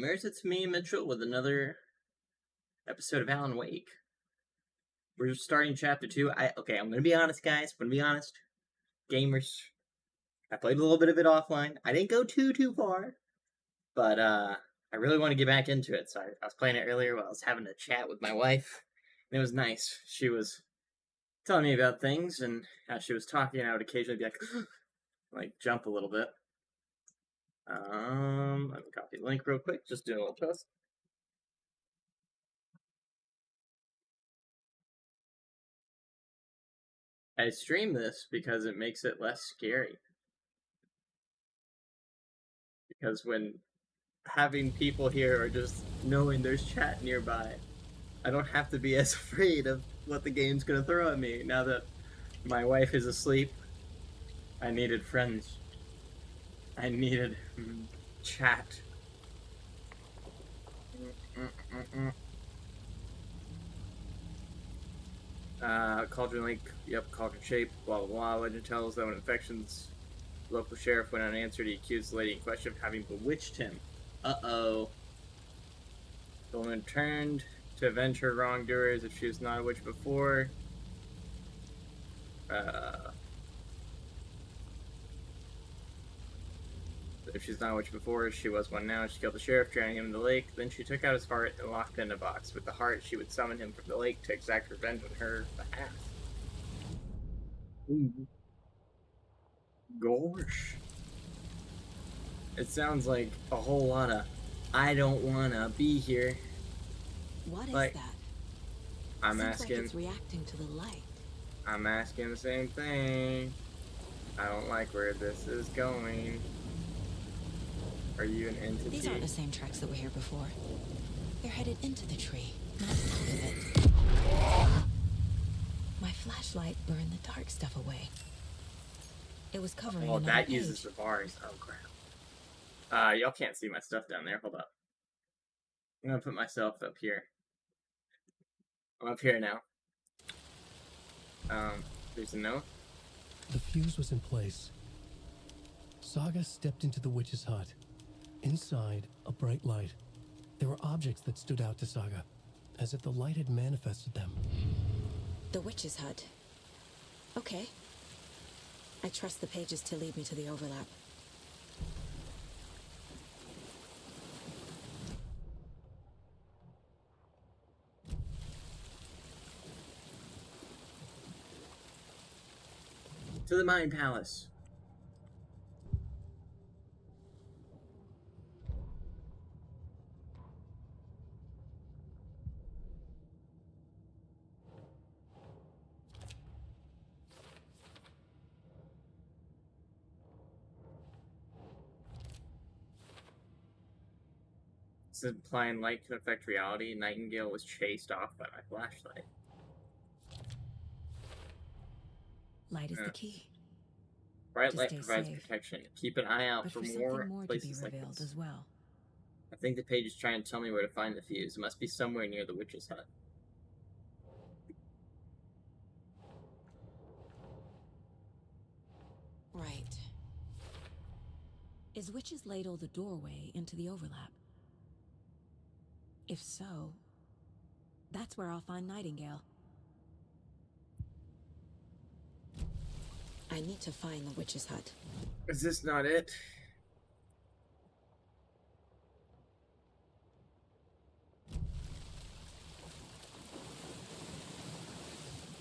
There's it's me, Mitchell, with another episode of Alan Wake. We're starting chapter 2. I'm gonna be honest, guys. I'm gonna be honest. Gamers. I played a little bit of it offline. I didn't go too far. But I really want to get back into it. So I was playing it earlier while I was having a chat with my wife. And it was nice. She was telling me about things, and as she was talking, I would occasionally be like jump a little bit. Let me copy the link real quick, just doing a little test. I stream this because it makes it less scary. Because when having people here or just knowing there's chat nearby, I don't have to be as afraid of what the game's gonna throw at me. Now that my wife is asleep, I needed friends. I needed chat. Cauldron Lake, yep, Cauldron Shape, blah blah blah. Legend tells that when infections, local sheriff went unanswered, he accused the lady in question of having bewitched him. Uh-oh. The woman turned to avenge her wrongdoers if she was not a witch before. If she's not a witch before, she was one now. She killed the sheriff, drowning him in the lake. Then she took out his heart and locked it in a box. With the heart, she would summon him from the lake to exact revenge on her behalf. Ooh. Gosh. It sounds like a whole lot of I don't wanna be here. What is that? I'm Seems asking. like it's reacting to the light. I'm asking the same thing. I don't like where this is going. Are you an entity? These aren't the same tracks that were here before. They're headed into the tree, not out of it. My flashlight burned the dark stuff away. It was covering another that page. uses the bars. Oh crap. Y'all can't see my stuff down there. Hold up. I'm gonna put myself up here. I'm up here now. There's a note. The fuse was in place. Saga stepped into the witch's hut. Inside, a bright light. There were objects that stood out to Saga, as if the light had manifested them. The witch's hut. Okay. I trust the pages to lead me to the overlap. To the Mind Palace. It's implying light can affect reality. Nightingale was chased off by my flashlight. Light is the key. Bright light provides protection. Keep an eye out for more places like this. As well. I think the page is trying to tell me where to find the fuse. It must be somewhere near the witch's hut. Right. Is Witch's Ladle the doorway into the overlap? If so, that's where I'll find Nightingale. I need to find the witch's hut. Is this not it?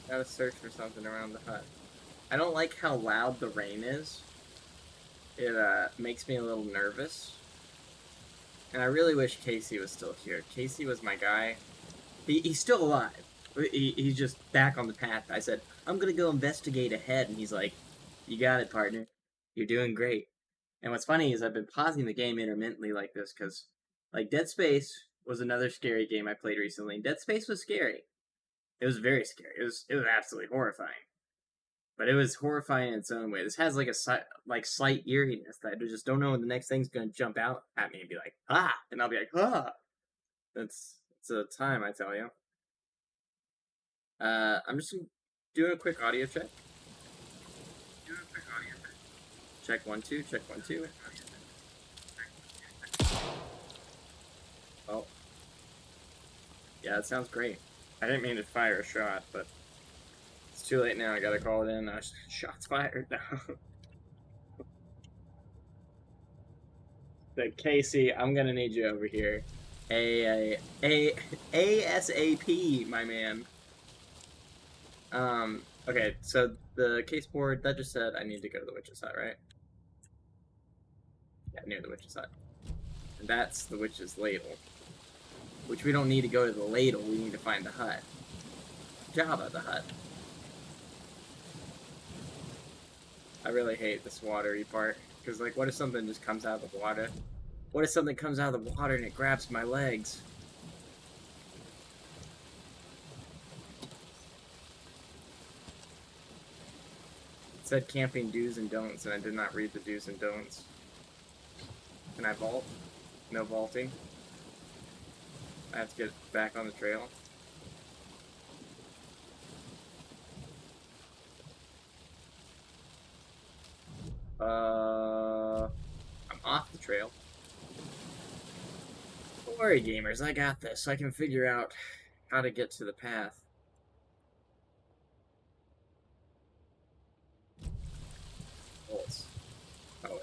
Gotta search for something around the hut. I don't like how loud the rain is. It makes me a little nervous. And I really wish Casey was still here. Casey was my guy. He's still alive. He's just back on the path. I said, I'm gonna go investigate ahead. And he's like, you got it, partner. You're doing great. And what's funny is I've been pausing the game intermittently like this because, like, Dead Space was another scary game I played recently. And Dead Space was scary. It was very scary. It was absolutely horrifying. But it was horrifying in its own way. This has like a slight eeriness that I just don't know when the next thing's gonna jump out at me and be like, ah, and I'll be like, ah. It's a time, I tell you. I'm just doing a quick audio check. Check 1 2. Check 1 2. Yeah, that sounds great. I didn't mean to fire a shot, but it's too late now. I gotta call it in. Shots fired now. So Casey, I'm gonna need you over here. ASAP, my man. Okay, so the case board, that just said I need to go to the witch's hut, right? Yeah, near the witch's hut. And that's the witch's ladle. Which we don't need to go to the ladle, we need to find the hut. Java, the hut. I really hate this watery part. Because, like, what if something just comes out of the water? What if something comes out of the water and it grabs my legs? It said camping do's and don'ts, and I did not read the do's and don'ts. Can I vault? No vaulting. I have to get back on the trail. I'm off the trail. Don't worry, gamers, I got this. I can figure out how to get to the path. Bolts. Oh, wait.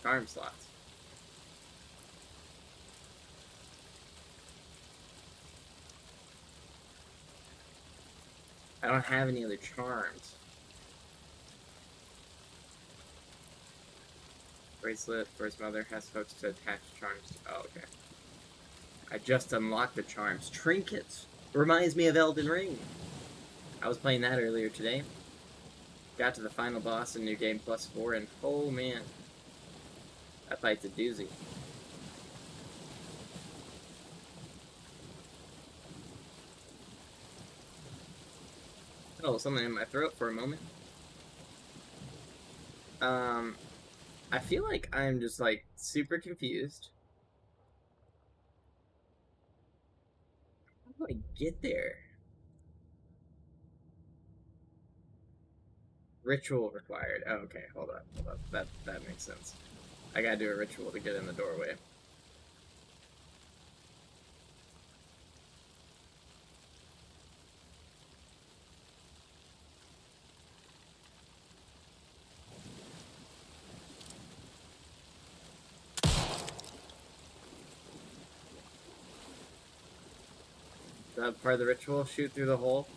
Charm slots. I don't have any other charms. Bracelet for his mother has hooks to attach charms. Oh, okay. I just unlocked the charms. Trinkets! Reminds me of Elden Ring. I was playing that earlier today. Got to the final boss in New Game Plus 4, and oh man. That fight's a doozy. Oh, something in my throat for a moment. I feel like I'm just, like, super confused. How do I get there? Ritual required. Oh, okay, hold up. That makes sense. I gotta do a ritual to get in the doorway. Is that part of the ritual? Shoot through the hole?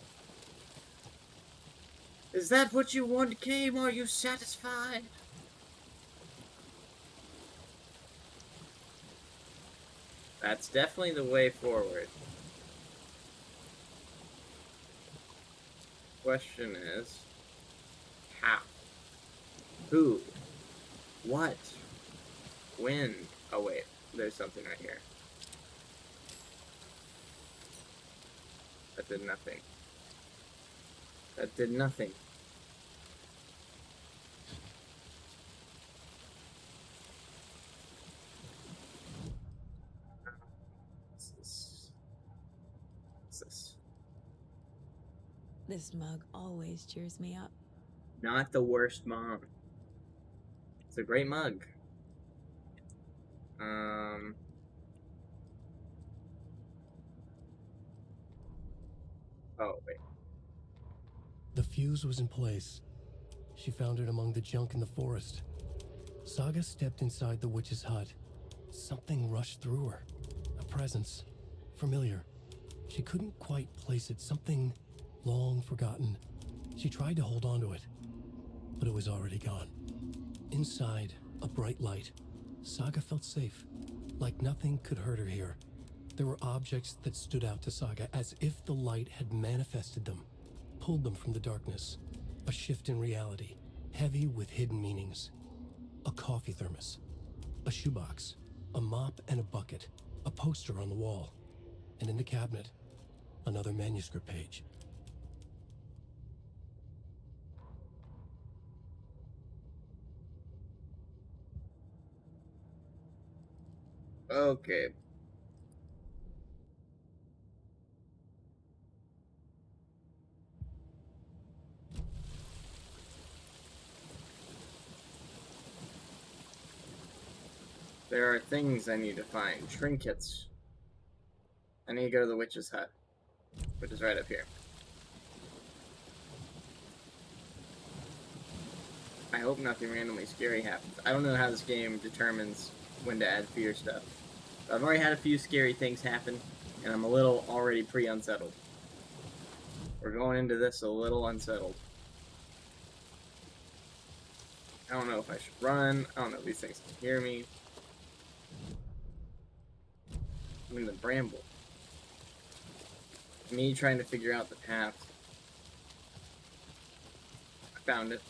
Is that what you want, Game? Are you satisfied? That's definitely the way forward. Question is, how? Who? What? When? Oh wait, there's something right here. That did nothing. That did nothing. What's this? This mug always cheers me up. Not the worst mom. It's a great mug. Oh, wait. The fuse was in place. She found it among the junk in the forest. Saga stepped inside the witch's hut. Something rushed through her. A presence. Familiar. She couldn't quite place it. Something long forgotten. She tried to hold on to it, but it was already gone. Inside, a bright light. Saga felt safe, like nothing could hurt her here. There were objects that stood out to Saga as if the light had manifested them, pulled them from the darkness. A shift in reality, heavy with hidden meanings. A coffee thermos, a shoebox, a mop and a bucket, a poster on the wall, and in the cabinet, another manuscript page. Okay. There are things I need to find. Trinkets. I need to go to the witch's hut, which is right up here. I hope nothing randomly scary happens. I don't know how this game determines when to add fear stuff. I've already had a few scary things happen, and I'm a little already pre-unsettled. We're going into this a little unsettled. I don't know if I should run. I don't know if these things can hear me. I'm in the bramble. Me trying to figure out the path. I found it.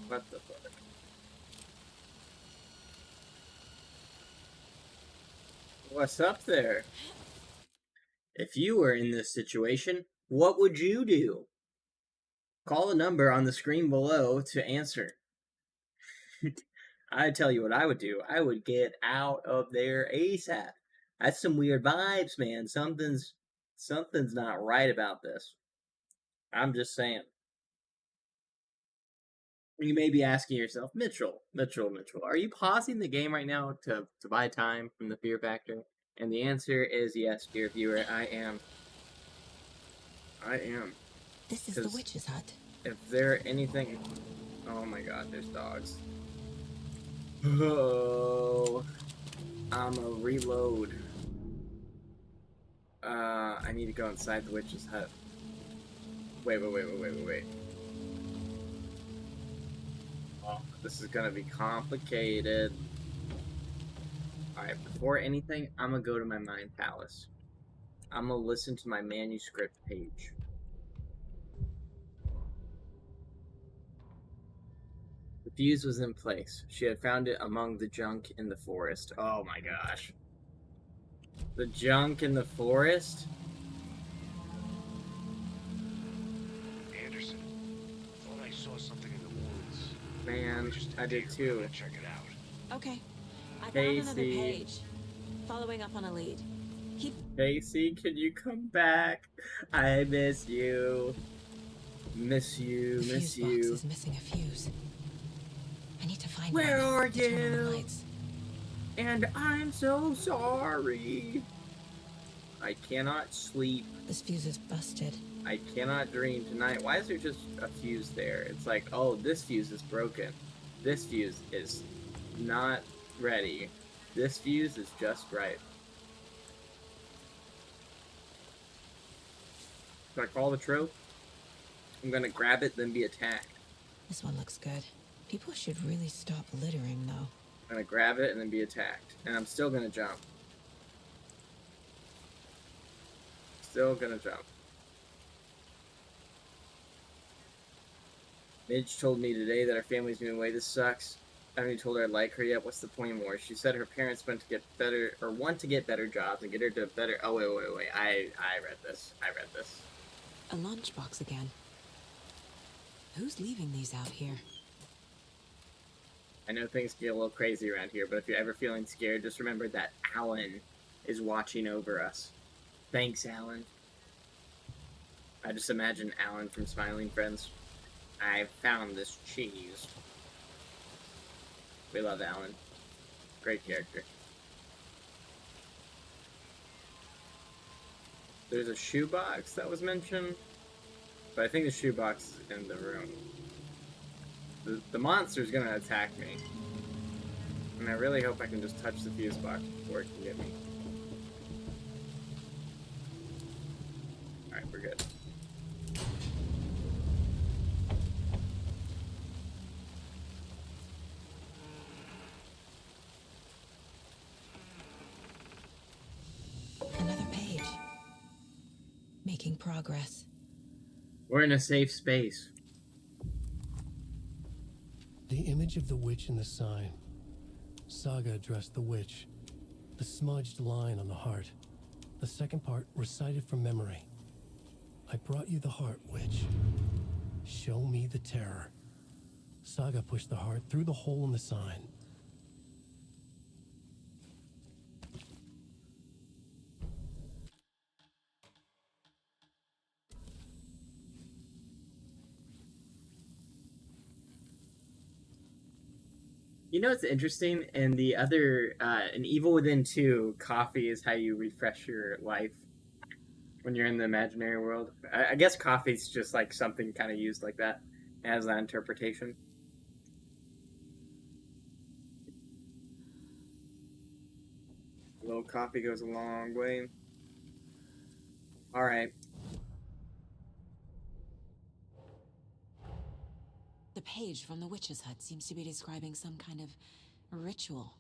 What the fuck? What's up there? If you were in this situation, what would you do? Call the number on the screen below to answer. I tell you what I would do. I would get out of there ASAP. That's some weird vibes, man. Something's not right about this. I'm just saying. You may be asking yourself, Mitchell, are you pausing the game right now to buy time from the fear factor? And the answer is yes, dear viewer, I am. This is the witch's hut. If there anything... Oh my god, there's dogs. Oh, I'm a reload. I need to go inside the witch's hut. Wait. Oh, this is gonna be complicated. Alright, before anything, I'm gonna go to my mind palace. I'm gonna listen to my manuscript page. The fuse was in place. She had found it among the junk in the forest. Oh my gosh. The junk in the forest? Anderson, thought I saw something in the woods. Man, I did too. Check it out. Okay. I found Casey. another page. Following up on a lead. Casey, can you come back? I miss you. Miss you, The miss fuse box you. is missing a fuse. I need to find Where one are to turn on the you? lights. And I'm so sorry. I cannot sleep. This fuse is busted. I cannot dream tonight. Why is there just a fuse there? It's like, oh, this fuse is broken. This fuse is not ready. This fuse is just right. Should I call the trope? I'm gonna grab it, then be attacked. This one looks good. People should really stop littering, though. I'm gonna grab it and then be attacked. And I'm still gonna jump. Still gonna jump. Midge told me today that our family's moving away. This sucks. I haven't even told her I like her yet. What's the point more? She said her parents want to get better, or want to get better jobs and get her to better. Oh wait. I read this. A lunchbox again. Who's leaving these out here? I know things get a little crazy around here, but if you're ever feeling scared, just remember that Alan is watching over us. Thanks, Alan. I just imagine Alan from Smiling Friends. I found this cheese. We love Alan. Great character. There's a shoebox that was mentioned, but I think the shoebox is in the room. The monster's gonna attack me. And I really hope I can just touch the fuse box before it can get me. Alright, we're good. Another page. Making progress. We're in a safe space. The image of the witch in the sign. Saga addressed the witch. The smudged line on the heart. The second part recited from memory. I brought you the heart, witch. Show me the terror. Saga pushed the heart through the hole in the sign. You know what's interesting? In the other, in Evil Within 2, coffee is how you refresh your life when you're in the imaginary world. I guess coffee's just like something kind of used like that. It has that interpretation. A little coffee goes a long way. Alright. The page from the witch's hut seems to be describing some kind of ritual.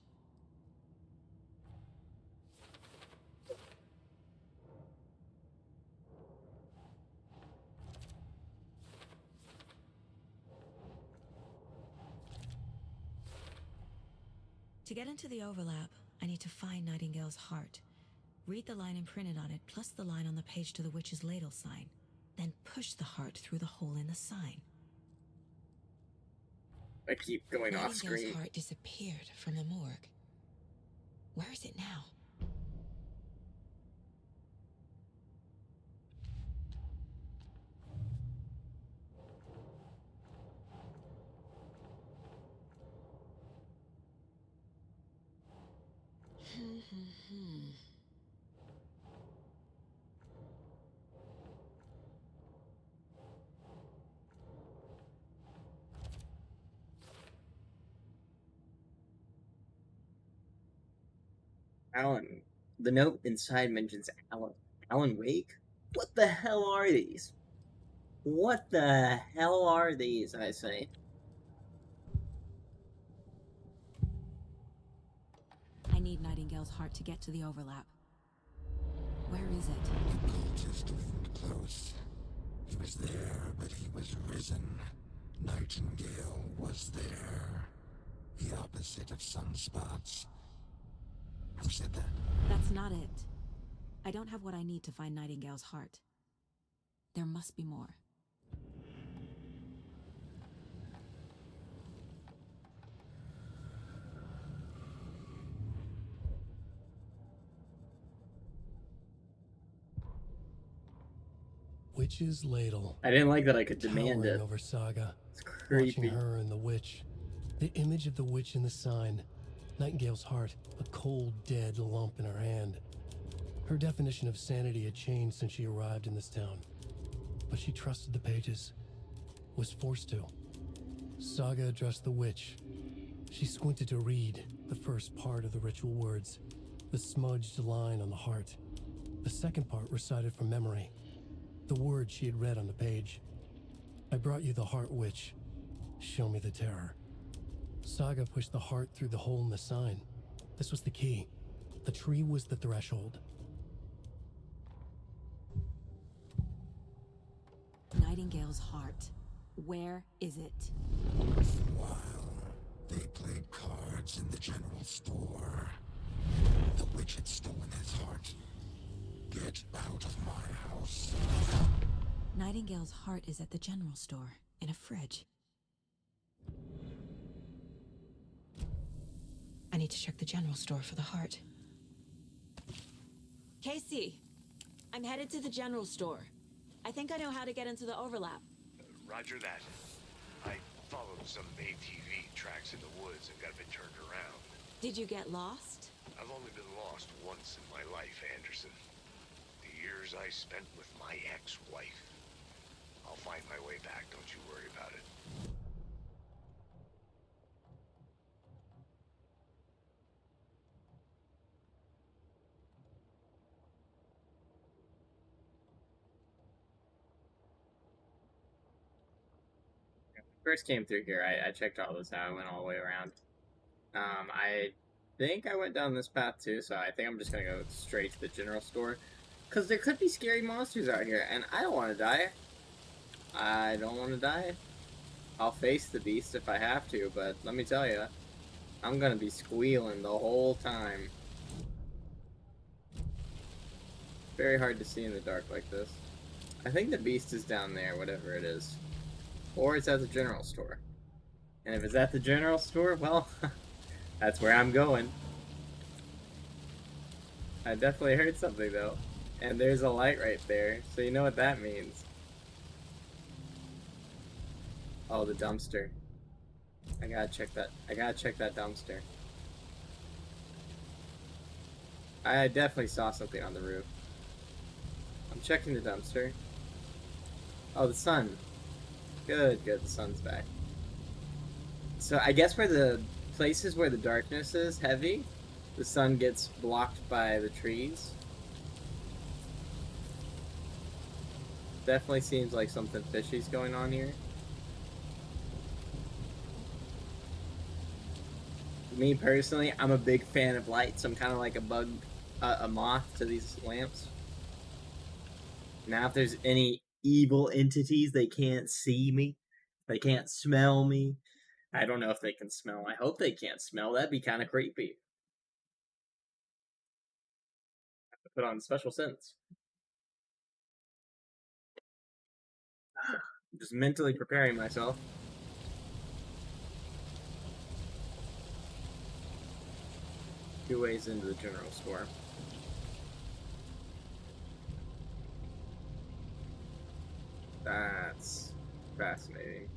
To get into the overlap, I need to find Nightingale's heart. Read the line imprinted on it, plus the line on the page to the witch's ladle sign. Then push the heart through the hole in the sign. I keep going off Nightingale's screen. heart disappeared from the morgue. Where is it now? Alan. The note inside mentions Alan. Alan Wake? What the hell are these? What the hell are these, I say? I need Nightingale's heart to get to the overlap. Where is it? The cultist isn't close. He was there, but he was risen. Nightingale was there. The opposite of sunspots. Who said that? That's not it. I don't have what I need to find Nightingale's heart. There must be more. Witch's ladle. I didn't like that I could demand Towering it. over Saga. It's creepy. Watching her and the witch. The image of the witch in the sign. Nightingale's heart, a cold, dead lump in her hand. Her definition of sanity had changed since she arrived in this town. But she trusted the pages. Was forced to. Saga addressed the witch. She squinted to read the first part of the ritual words. The smudged line on the heart. The second part recited from memory. The words she had read on the page. I brought you the heart, witch. Show me the terror. Saga pushed the heart through the hole in the sign. This was the key. The tree was the threshold. Nightingale's heart. Where is it? While they played cards in the general store, the witch had stolen his heart. Get out of my house. Nightingale's heart is at the general store, in a fridge. I need to check the general store for the heart. Casey, I'm headed to the general store. I think I know how to get into the overlap. Roger that. I followed some ATV tracks in the woods and got a bit turned around. Did you get lost? I've only been lost once in my life, Anderson. The years I spent with my ex-wife. I'll find my way back, don't you worry about it. First came through here, I checked all this out. I went all the way around. I think I went down this path too, so I think I'm just gonna go straight to the general store. Because there could be scary monsters out here, and I don't want to die. I don't want to die. I'll face the beast if I have to, but let me tell you, I'm gonna be squealing the whole time. Very hard to see in the dark like this. I think the beast is down there, whatever it is. Or it's at the general store. And if it's at the general store, well, that's where I'm going. I definitely heard something though. And there's a light right there, so you know what that means. Oh, the dumpster. I gotta check that. I gotta check that dumpster. I definitely saw something on the roof. I'm checking the dumpster. Oh, the sun. Good, good. The sun's back. So I guess where the places where the darkness is heavy, the sun gets blocked by the trees. Definitely seems like something fishy's going on here. Me personally, I'm a big fan of lights. I'm kind of like a bug, a moth to these lamps. Now, if there's any evil entities, they can't see me. They can't smell me. I don't know if they can smell. I hope they can't smell. That'd be kind of creepy. Have to put on special sense. Just mentally preparing myself. Two ways into the general store. That's fascinating.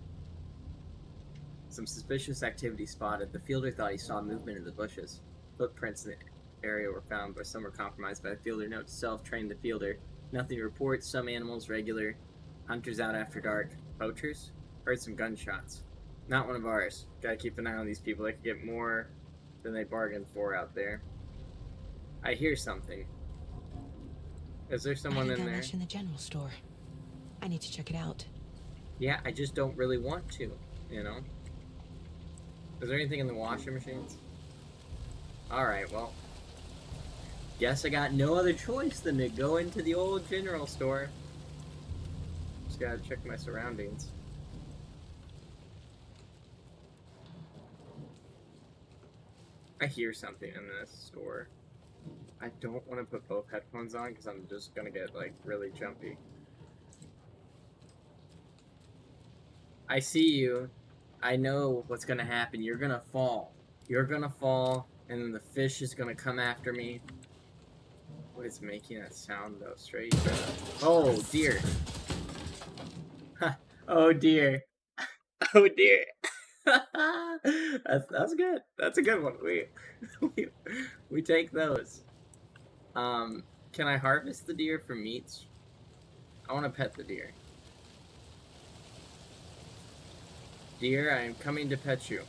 Some suspicious activity spotted. The fielder thought he saw movement in the bushes. Footprints in the area were found, but some were compromised by the fielder. Note to self, train the fielder. Nothing to report. Some animals regular. Hunters out after dark. Poachers? Heard some gunshots. Not one of ours. Gotta keep an eye on these people. They could get more than they bargained for out there. I hear something. Is there someone in there? In the general store. I need to check it out. Yeah, I just don't really want to, you know? Is there anything in the washing machines? Alright, well. Guess I got no other choice than to go into the old general store. Just gotta check my surroundings. I hear something in this store. I don't want to put both headphones on because I'm just gonna get, like, really jumpy. I see you. I know what's gonna happen. You're gonna fall. You're gonna fall, and then the fish is gonna come after me. What is making that sound, though? Straight. Oh, dear. Oh, dear. Oh, dear. that's good. That's a good one. We take those. Can I harvest the deer for meats? I want to pet the deer. Deer, I am coming to pet you.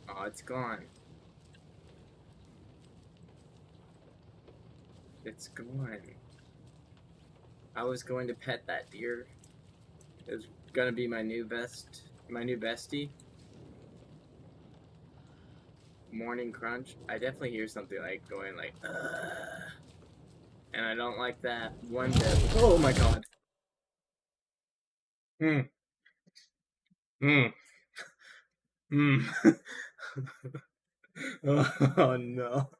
Oh, it's gone. It's gone. I was going to pet that deer. It was gonna be my new bestie. Morning crunch. I definitely hear something like going like, and I don't like that one bit. Oh my god. Oh no.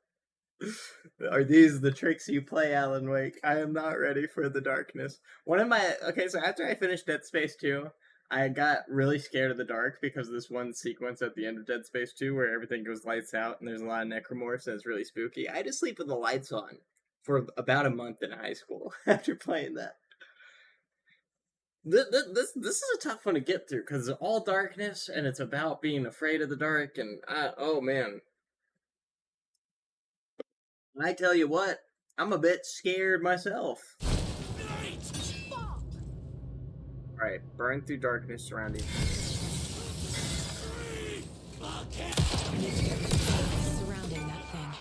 Are these the tricks you play, Alan Wake? I am not ready for the darkness. Okay, so after I finished Dead Space 2, I got really scared of the dark because of this one sequence at the end of Dead Space 2 where everything goes lights out and there's a lot of necromorphs and it's really spooky. I had to sleep with the lights on for about a month in high school after playing that. This is a tough one to get through because it's all darkness and it's about being afraid of the dark and oh man. I tell you what, I'm a bit scared myself. Alright, burn through darkness surrounding. Surrounding that thing.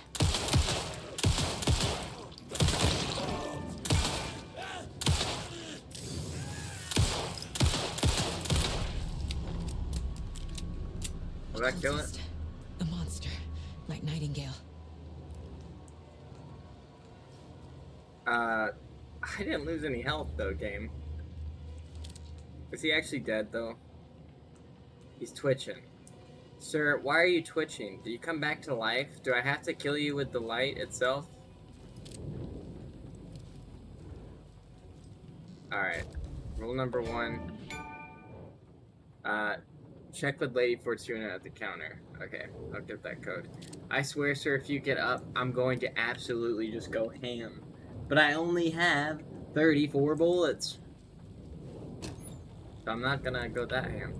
Will that kill it? A monster, like Nightingale. I didn't lose any health though, game. Is he actually dead though? He's twitching. Sir, why are you twitching? Do you come back to life? Do I have to kill you with the light itself? Alright. Rule number 1. Check with Lady Fortuna at the counter. Okay, I'll get that code. I swear, sir, if you get up, I'm going to absolutely just go ham. But I only have 34 bullets. So I'm not gonna go that ham.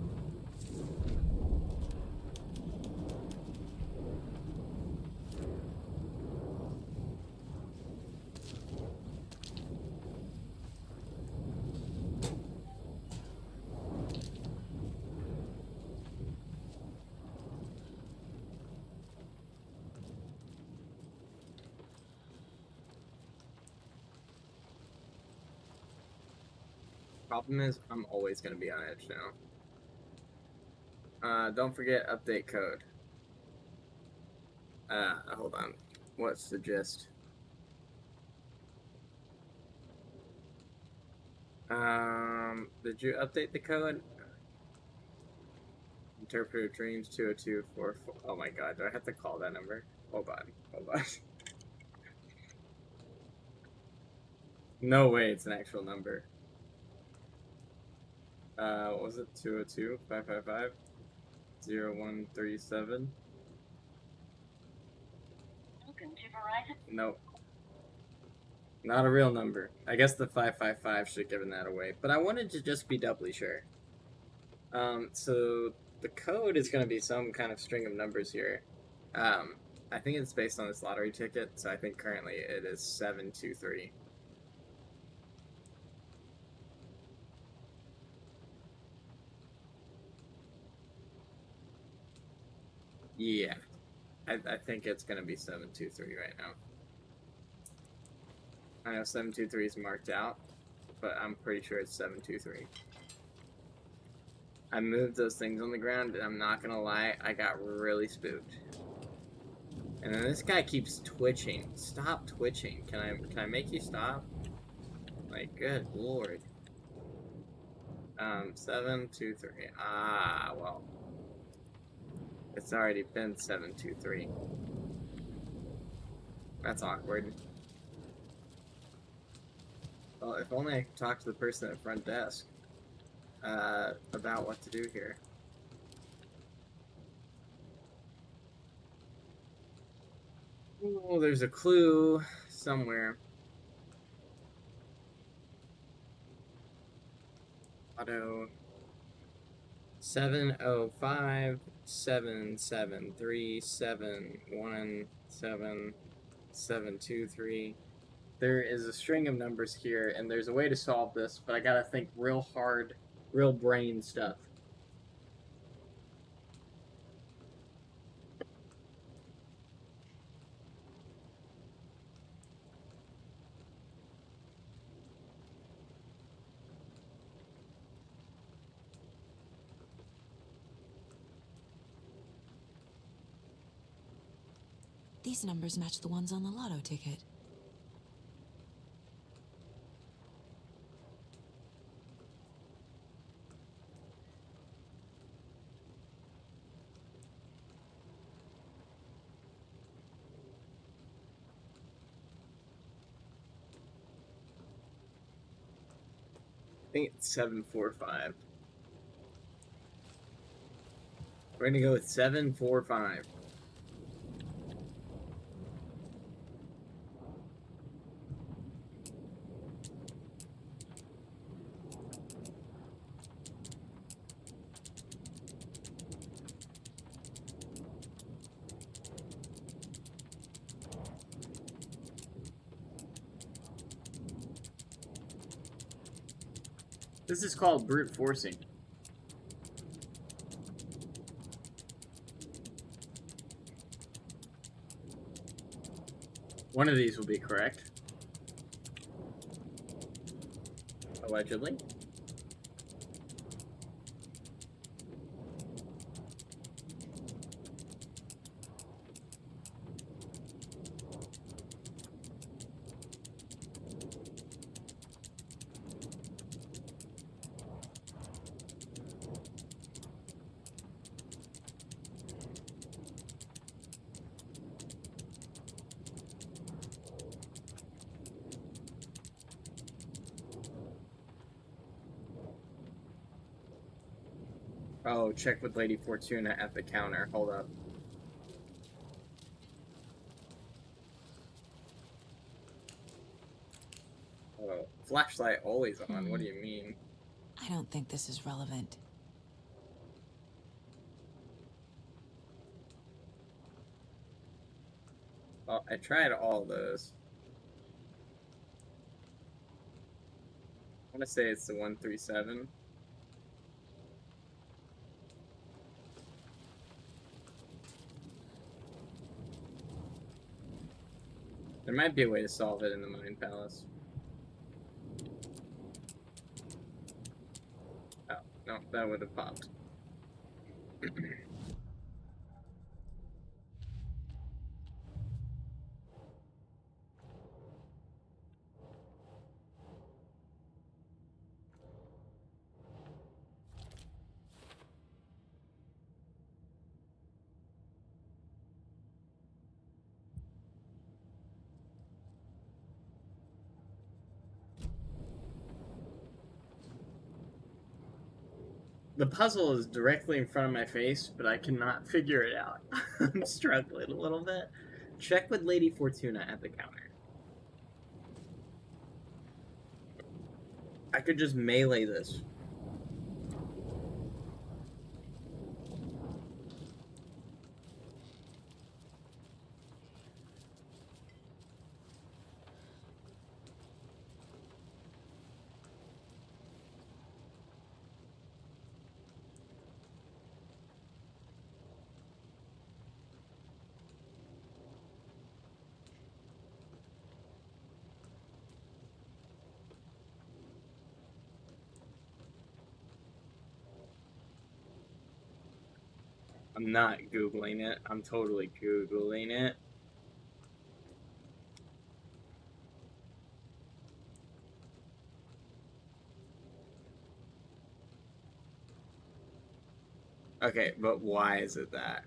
Problem is, I'm always gonna be on edge now. Don't forget update code. Hold on. What's the gist? Did you update the code? Interpreter Dreams 20244. Oh my god, do I have to call that number? Hold on, hold on. No way it's an actual number. What was it? 202 555 0137? Welcome to Verizon. Nope. Not a real number. I guess the 555 should have given that away. But I wanted to just be doubly sure. So the code is going to be some kind of string of numbers here. I think it's based on this lottery ticket, so I think currently it is 723. Yeah. I think it's going to be 723 right now. I know 723 is marked out, but I'm pretty sure it's 723. I moved those things on the ground, and I'm not gonna lie, I got really spooked. And then this guy keeps twitching. Stop twitching. Can I make you stop? Like, good lord. 723. Ah, well. It's already been 723. That's awkward. Well, if only I could talk to the person at the front desk about what to do here. Oh, there's a clue somewhere. Auto 705 773 717 723. There is a string of numbers here, and there's a way to solve this, but I gotta think real hard, real brain stuff. These numbers match the ones on the lotto ticket. I think it's 745. We're gonna go with 745. This is called brute forcing. One of these will be correct. Allegedly. Oh, check with Lady Fortuna at the counter. Hold up. Oh, flashlight always on. What do you mean? I don't think this is relevant. Well, I tried all those. I want to say it's the 137. There might be a way to solve it in the Mind Palace. Oh, no, that would have popped. The puzzle is directly in front of my face, but I cannot figure it out. I'm struggling a little bit. Check with Lady Fortuna at the counter. I could just melee this. I'm not Googling it. I'm totally Googling it. Okay, but why is it that?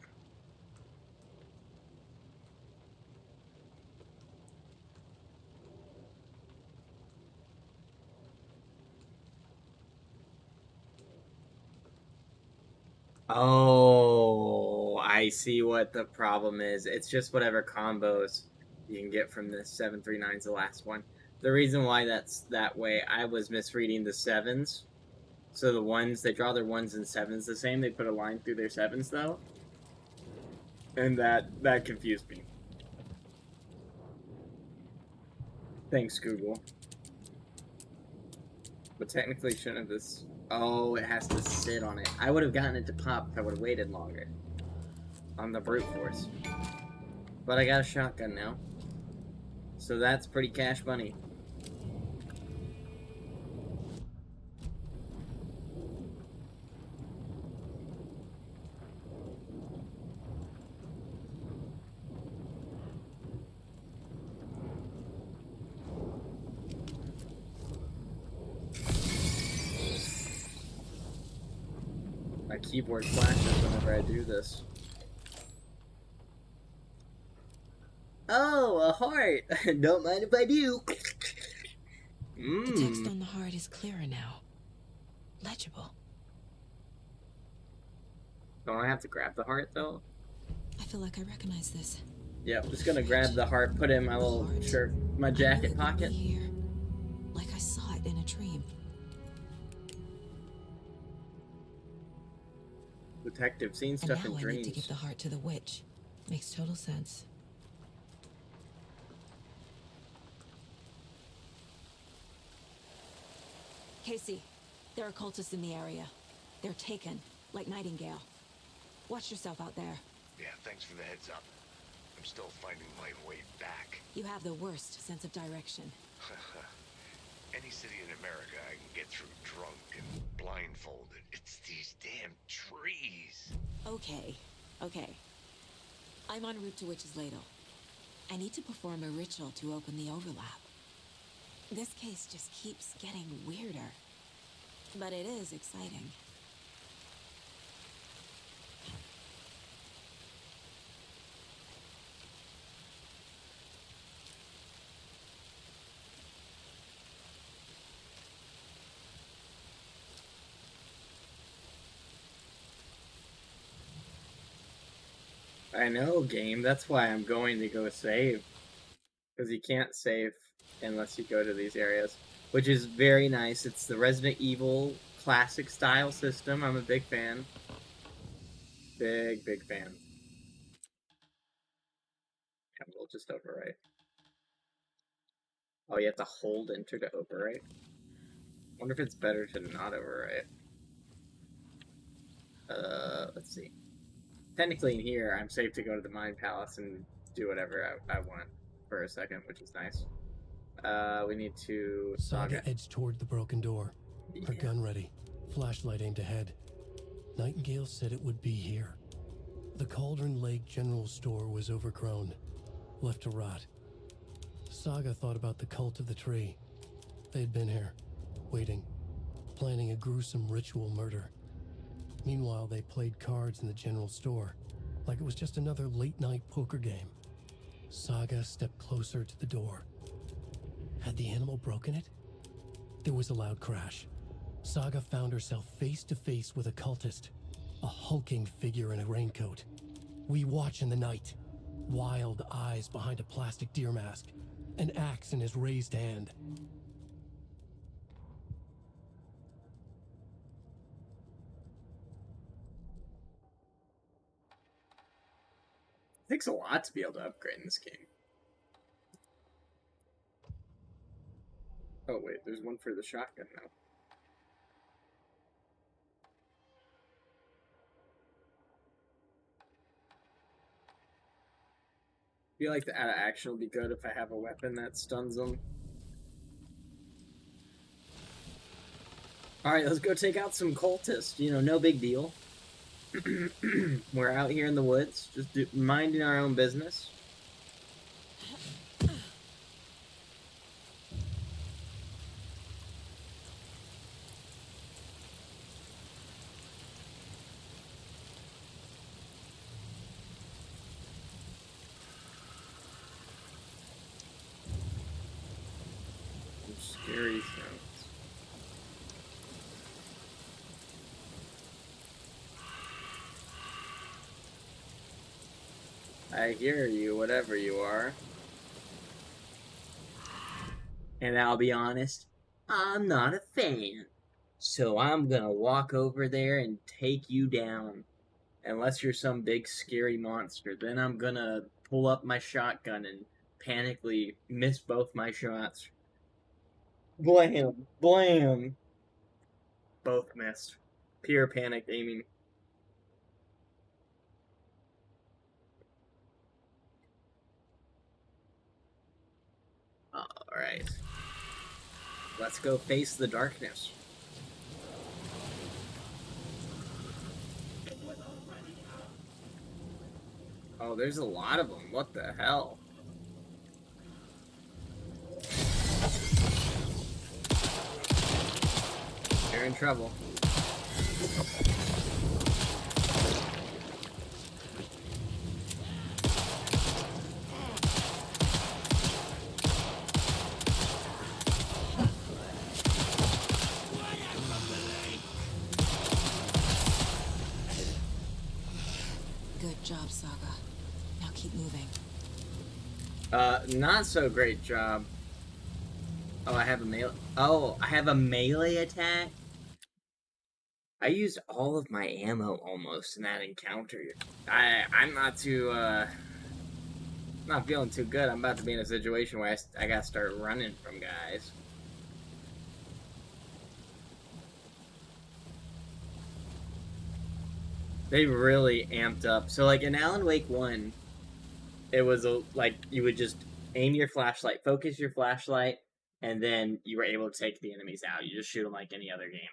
Oh, I see what the problem is. It's just whatever combos you can get from this 739's the last one. The reason why that's that way, I was misreading the sevens. So the ones, they draw their ones and sevens the same. They put a line through their sevens though. And that confused me. Thanks, Google. But technically shouldn't have this. Oh, it has to sit on it. I would have gotten it to pop if I would have waited longer. On the brute force. But I got a shotgun now. So that's pretty cash money. My keyboard flashes whenever I do this. Oh, a heart! Don't mind if I do. The text on the heart is clearer now. Legible. Don't I have to grab the heart though? I feel like I recognize this. Yeah, I'm just gonna grab the heart, put it in my little shirt, my jacket pocket. Here, like I saw it in a dream. Detective, seen And stuff now in I dreams. need to give the heart to the witch. Makes total sense. Casey, there are cultists in the area. They're taken, like Nightingale. Watch yourself out there. Yeah, thanks for the heads up. I'm still finding my way back. You have the worst sense of direction. Any city in America I can get through drunk and blindfolded. It's these damn trees. Okay. I'm en route to Witch's Ladle. I need to perform a ritual to open the overlap. This case just keeps getting weirder. But it is exciting. I know, game. That's why I'm going to go save. Because you can't save unless you go to these areas. Which is very nice. It's the Resident Evil classic style system. I'm a big fan. Big fan. And we'll just overwrite. Oh, you have to hold enter to overwrite? Wonder if it's better to not overwrite. Let's see. Technically in here, I'm safe to go to the Mind Palace and do whatever I want for a second, which is nice. We need to... Saga edged toward the broken door, her gun ready, flashlight aimed ahead. Nightingale said it would be here. The Cauldron Lake General Store was overgrown, left to rot. Saga thought about the cult of the tree. They'd been here, waiting, planning a gruesome ritual murder. Meanwhile, they played cards in the general store, like it was just another late-night poker game. Saga stepped closer to the door. Had the animal broken it? There was a loud crash. Saga found herself face to face with a cultist, a hulking figure in a raincoat. We watch in the night, wild eyes behind a plastic deer mask, an axe in his raised hand. It takes a lot to be able to upgrade in this game. Oh wait, there's one for the shotgun now. I feel like the out of action will be good if I have a weapon that stuns them. Alright, let's go take out some cultists. You know, no big deal. We're out here in the woods, just minding our own business. Some scary sounds. I hear you, whatever you are. And I'll be honest, I'm not a fan. So I'm gonna walk over there and take you down. Unless you're some big scary monster, then I'm gonna pull up my shotgun and panically miss both my shots. Blam! Blam! Both missed. Pure panic aiming. Alright. Let's go face the darkness. Oh, there's a lot of them. What the hell? You're in trouble. Good job, Saga. Now keep moving. Not so great job. Oh, I have a melee. Oh, I have a melee attack? I used all of my ammo almost in that encounter. I'm not too, not feeling too good. I'm about to be in a situation where I gotta start running from guys. They really amped up. So, like, in Alan Wake 1, it was, like, you would just aim your flashlight, focus your flashlight, and then you were able to take the enemies out. You just shoot them like any other game.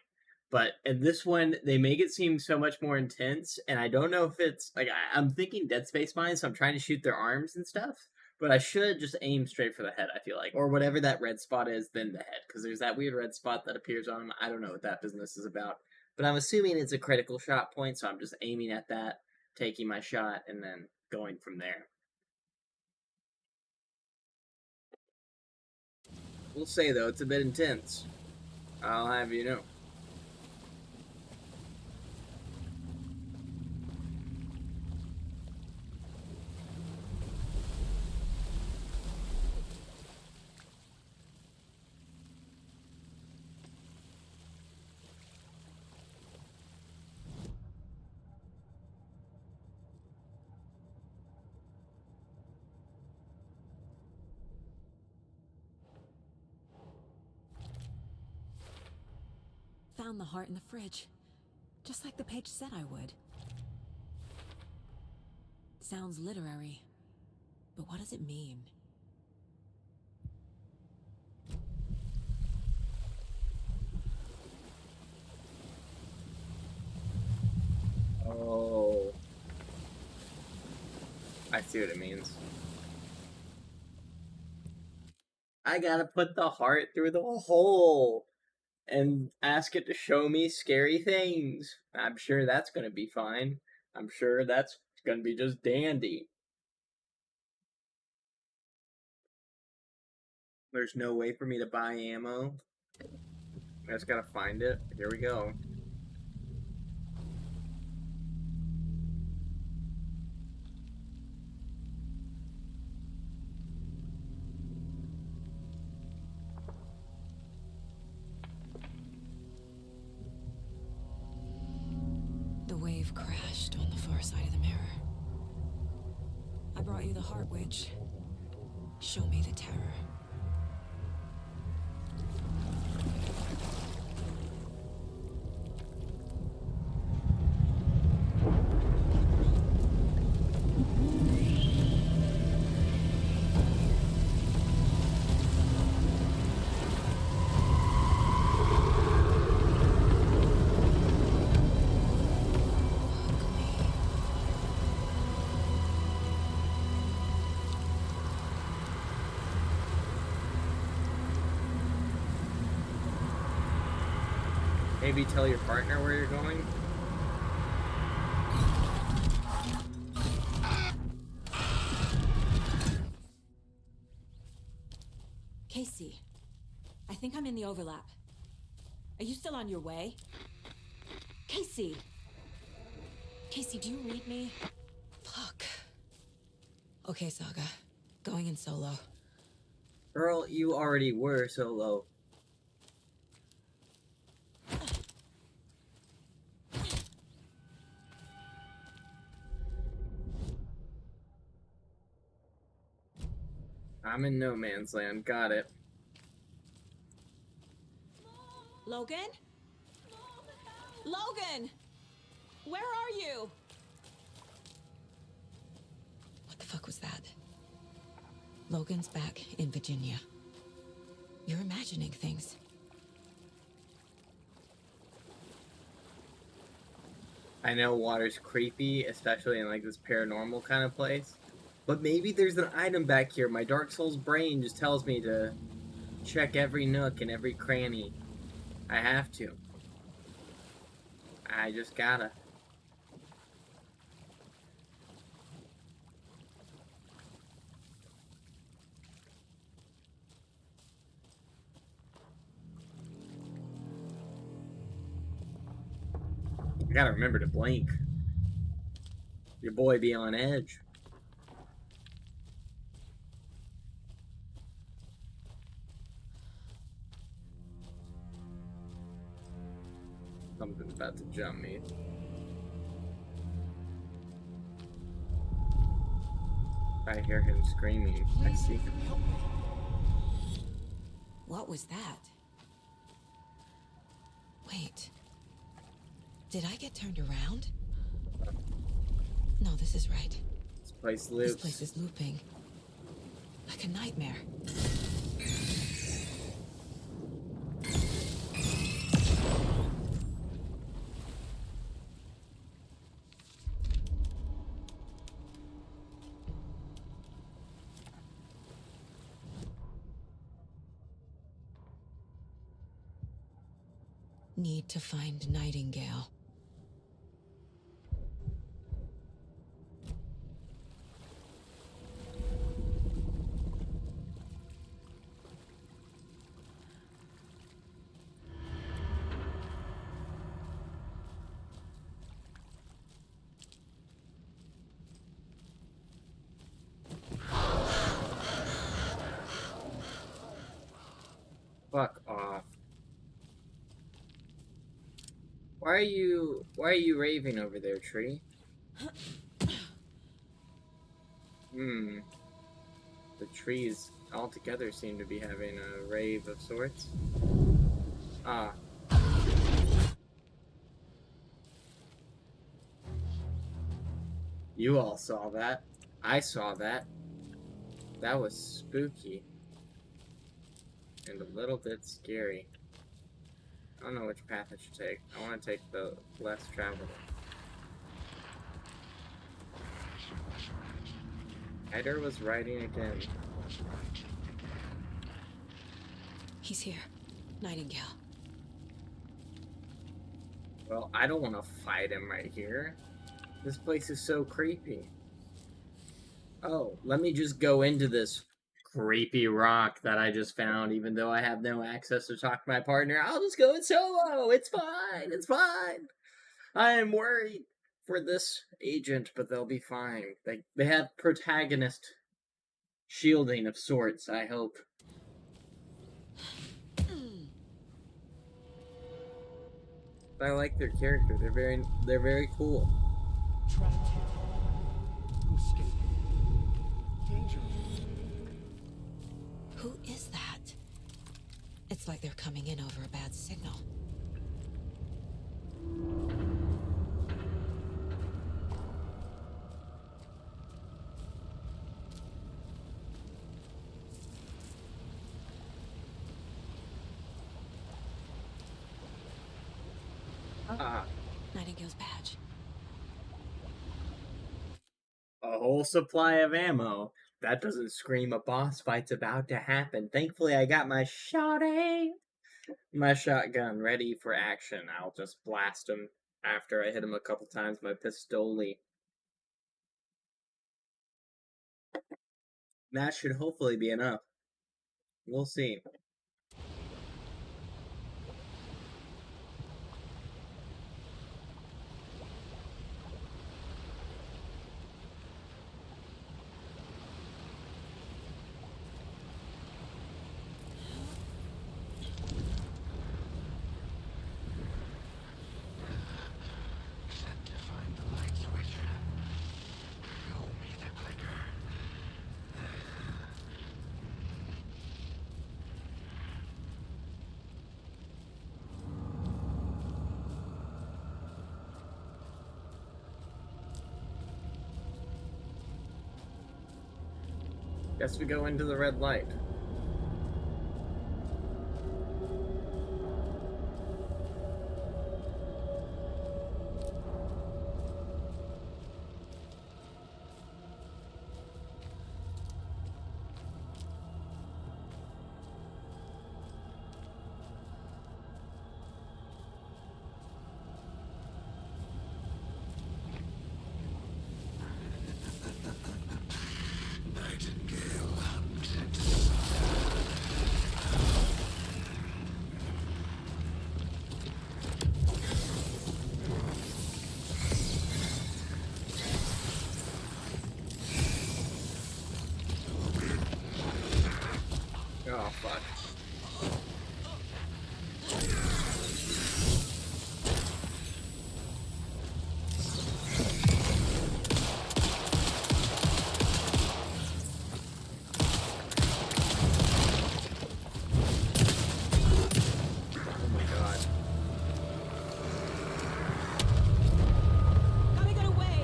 But in this one, they make it seem so much more intense, and I don't know if it's, like, I'm thinking Dead Space Mine, so I'm trying to shoot their arms and stuff, but I should just aim straight for the head, I feel like. Or whatever that red spot is, then the head, because there's that weird red spot that appears on them. I don't know what that business is about. But I'm assuming it's a critical shot point, so I'm just aiming at that, taking my shot, and then going from there. We'll say, though, it's a bit intense. I'll have you know. found the heart in the fridge. Just like the page said I would. Sounds literary. But what does it mean? Oh. I see what it means. I gotta put the heart through the hole and ask it to show me scary things. I'm sure that's gonna be fine. I'm sure that's gonna be just dandy. There's no way for me to buy ammo. I just gotta find it. Here we go. The wave crashed on the far side of the mirror. I brought you the heart, witch. Show me the terror. Maybe tell your partner where you're going? Casey, I think I'm in the overlap. Are you still on your way? Casey! Casey, do you read me? Fuck. Okay, Saga. Going in solo. Girl, you already were solo. I'm in no man's land. Got it. Logan? Logan! Where are you? What the fuck was that? Logan's back in Virginia. You're imagining things. I know water's creepy, especially in like this paranormal kind of place. But maybe there's an item back here. My Dark Souls brain just tells me to check every nook and every cranny. I have to. I just gotta. I gotta remember to blink. Your boy be on edge. Something's about to jump me. I hear him screaming. I see him. What was that? Wait. Did I get turned around? No, this is right. This place loops. This place is looping. Like a nightmare. Need to find Nightingale. Fuck off. Why are you raving over there, tree? The trees altogether seem to be having a rave of sorts. Ah. You all saw that. I saw that. That was spooky. And a little bit scary. I don't know which path I should take. I want to take the less traveled. Ryder was riding again. He's here. Nightingale. Well, I don't want to fight him right here. This place is so creepy. Oh, let me just go into this creepy rock that I just found, even though I have no access to talk to my partner. I'll just go in solo. It's fine. It's fine. I am worried for this agent, but they'll be fine. They have protagonist shielding of sorts, I hope. I like their character. They're very cool. Trapped here. I'm escaping. Danger. Who is that? It's like they're coming in over a bad signal. Ah, Nightingale's badge. a whole supply of ammo. That doesn't scream a boss fight's about to happen. Thankfully, I got my shotgun ready for action. I'll just blast him after I hit him a couple times. My pistoli. That should hopefully be enough. We'll see. Set to find the light switch. Show me the clicker. Guess we go into the red light. Nightingale hunted. Oh, fuck. Oh my god. Gotta get away!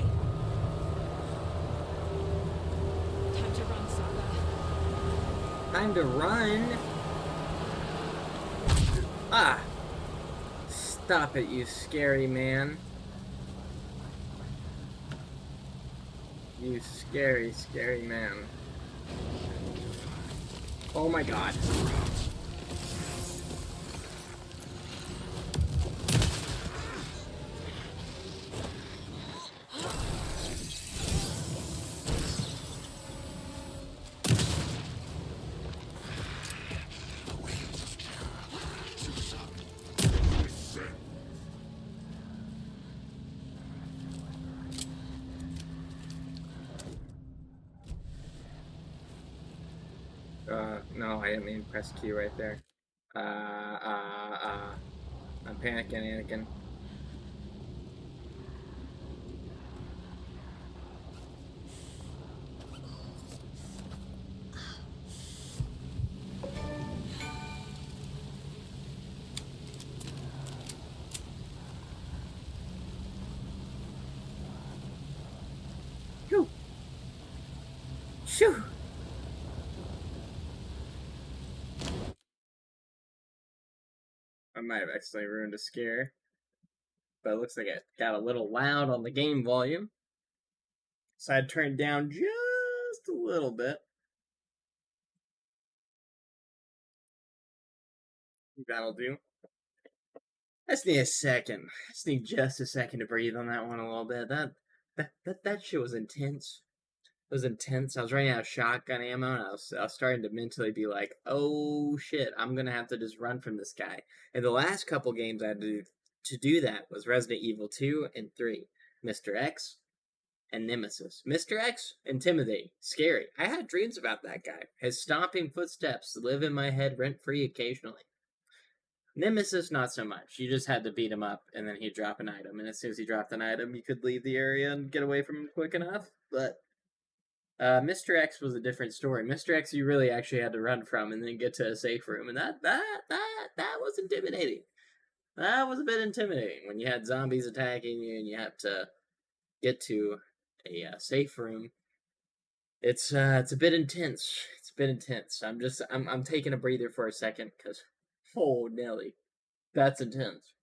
Time to run, Saga. Time to run. Ah! Stop it, you scary man. You scary, scary man. Oh my god. No, I didn't mean to press Q right there. I'm panicking, Anakin. Phew! I might have accidentally ruined a scare. But it looks like it got a little loud on the game volume. So I turned down just a little bit. That'll do. I just need a second. I just need just a second to breathe on that one a little bit. That shit was intense. It was intense. I was running out of shotgun ammo, and I was starting to mentally be like, "Oh shit, I'm gonna have to just run from this guy." And the last couple games I had to do that was Resident Evil 2 and 3, Mr. X, and Nemesis. Mr. X, intimidating, scary. I had dreams about that guy. His stomping footsteps live in my head rent free occasionally. Nemesis, not so much. You just had to beat him up, and then he'd drop an item. And as soon as he dropped an item, you could leave the area and get away from him quick enough. But Mr. X was a different story. Mr. X, you really actually had to run from, and then get to a safe room, and that was intimidating. That was a bit intimidating when you had zombies attacking you, and you had to get to a safe room. It's a bit intense. It's a bit intense. I'm taking a breather for a second because, oh Nelly, that's intense.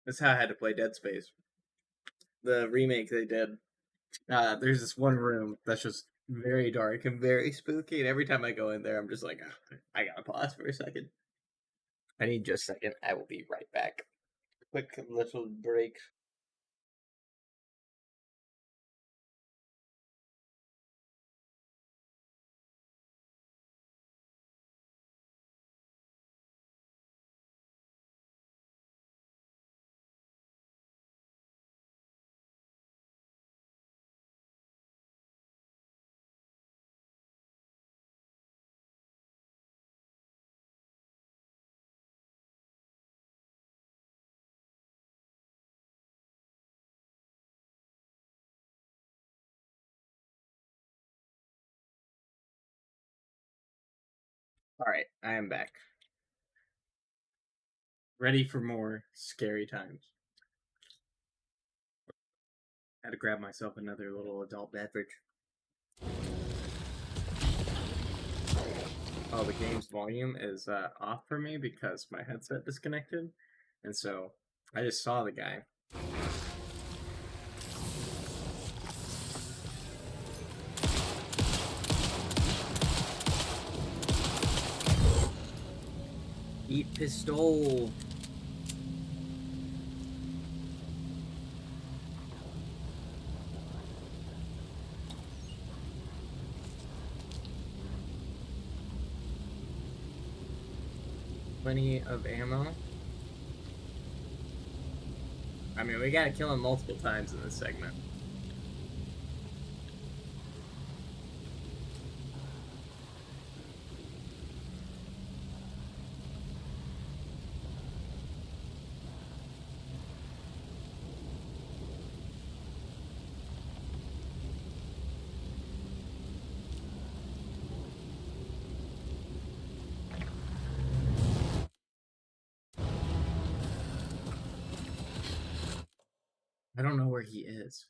That's how I had to play Dead Space. The remake they did. There's this one room that's just very dark and very spooky, and every time I go in there, I'm just like, oh, I gotta pause for a second. I need just a second. I will be right back. Quick little break. Alright, I am back. Ready for more scary times. I had to grab myself another little adult beverage. Oh, the game's volume is off for me because my headset disconnected. And so I just saw the guy. Eat pistol. Plenty of ammo. I mean, we gotta kill him multiple times in this segment. I don't know where he is.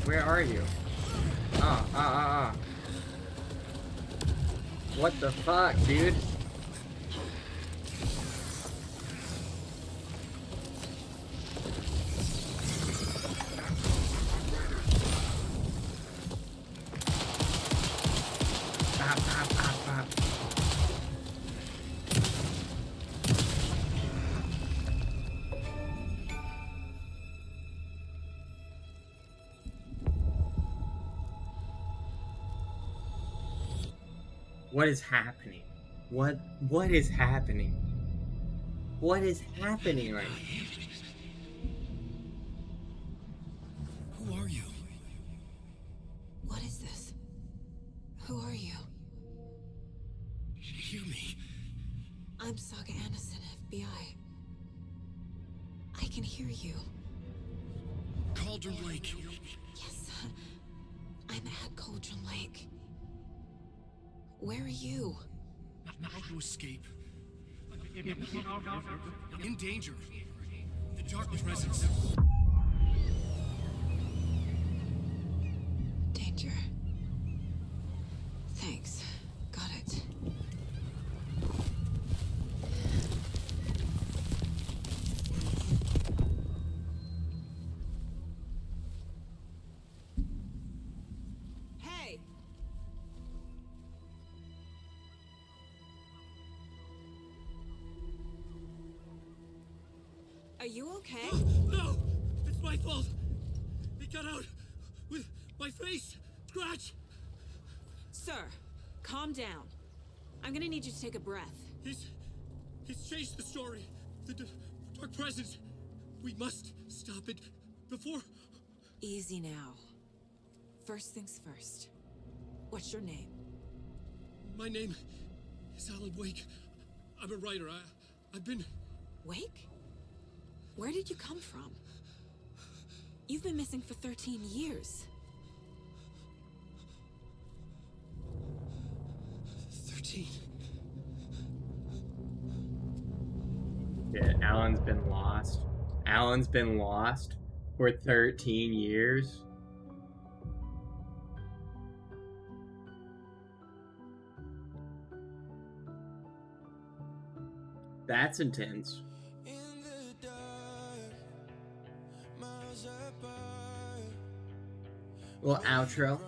Where are you? What the fuck, dude? Stop. What is happening? What is happening? What is happening right now? Who are you? What is this? Who are you? Hear me. I'm Saga Anderson, FBI. I can hear you. Cauldron Lake. Yes, I'm at Cauldron Lake. Where are you? Not to escape. In danger. The dark presence. Danger. Thanks. Got it. Hey! Are you okay? No! It's my fault! He got out with my face scratch! Sir, calm down. I'm gonna need you to take a breath. He's changed the story. The dark presence. We must stop it before. Easy now. First things first. What's your name? My name is Alan Wake. I'm a writer. I've been. Wake? Where did you come from? You've been missing for 13 years. 13. Yeah, Alan's been lost. Alan's been lost for 13 years. That's intense. Little outro.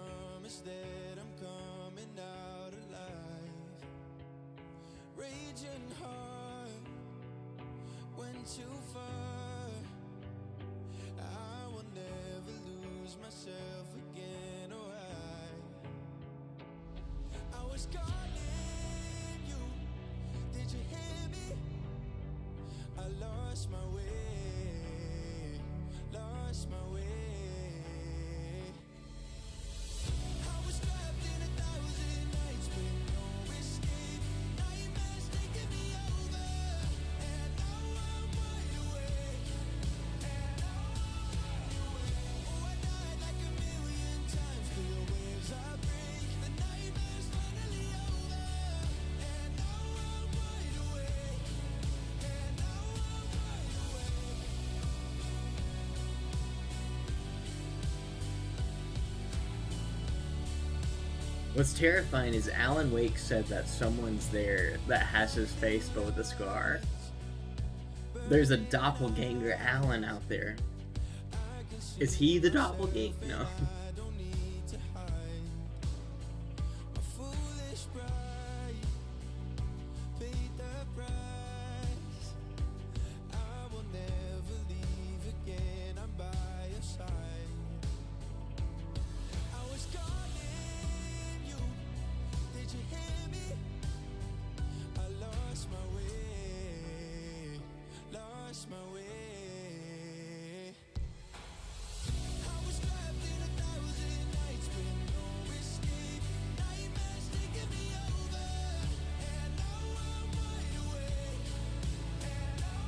What's terrifying is Alan Wake said that someone's there that has his face but with a scar. There's a doppelganger Alan out there. Is he the doppelganger? No.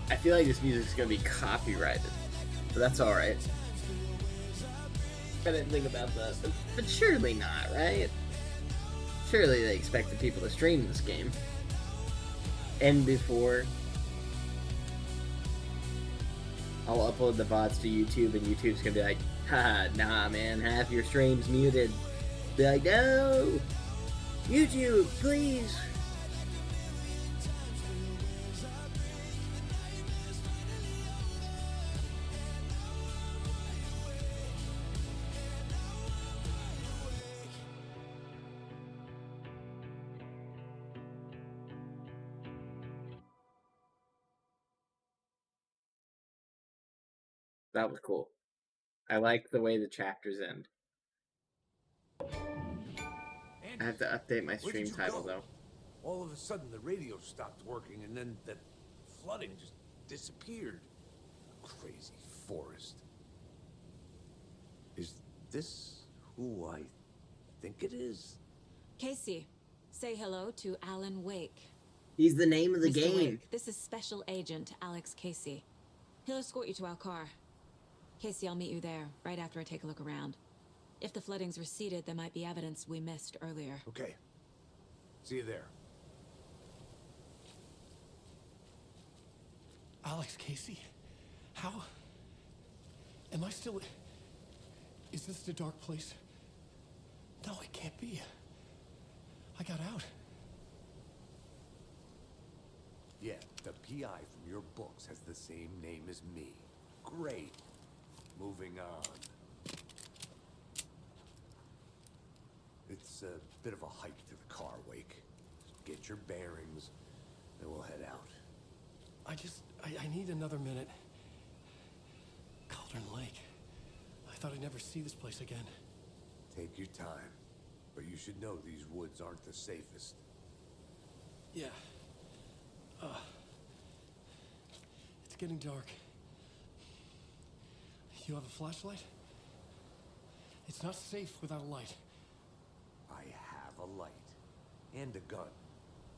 I feel like this music's gonna be copyrighted, but that's alright. I didn't think about that, but surely not, right? Surely they expected people to stream this game. And before I'll upload the VODs to YouTube, and YouTube's gonna be like, haha, nah man, half your stream's muted. Be like, no! YouTube, please! That was cool. I like the way the chapters end. I have to update my stream title though. All of a sudden the radio stopped working and then that flooding just disappeared. Crazy forest. Is this who I think it is? Casey, say hello to Alan Wake. He's the name of the Mr. game. Wake, this is Special Agent Alex Casey. He'll escort you to our car. Casey, I'll meet you there, right after I take a look around. If the flooding's receded, there might be evidence we missed earlier. Okay. See you there. Alex, Casey? How? Am I still... Is this the dark place? No, it can't be. I got out. Yeah, the PI from your books has the same name as me. Great. Moving on. It's a bit of a hike to the car, Wake. Get your bearings, then we'll head out. I need another minute. Cauldron Lake. I thought I'd never see this place again. Take your time, but you should know these woods aren't the safest. Yeah. It's getting dark. You have a flashlight? It's not safe without a light. I have a light. And a gun.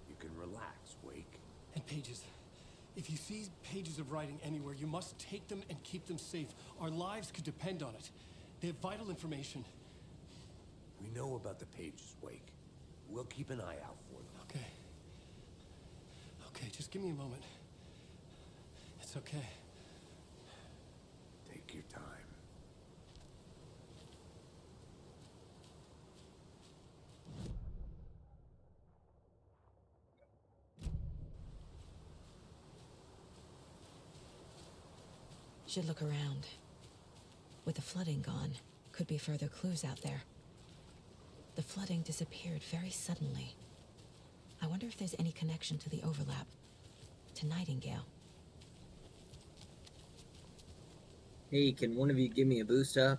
You can relax, Wake. And pages. If you see pages of writing anywhere, you must take them and keep them safe. Our lives could depend on it. They have vital information. We know about the pages, Wake. We'll keep an eye out for them. Okay. Okay, just give me a moment. It's okay. Take your time. Should look around. With the flooding gone, could be further clues out there. The flooding disappeared very suddenly. I wonder if there's any connection to the overlap. To Nightingale. Hey, can one of you give me a boost up?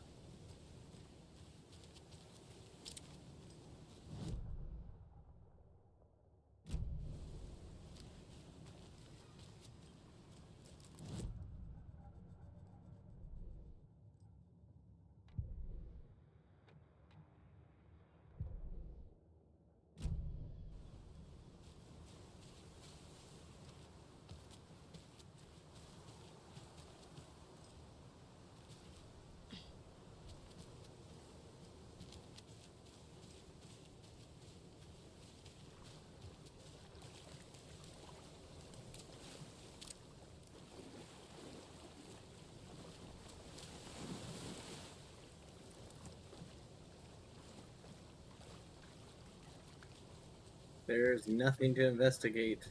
There's nothing to investigate.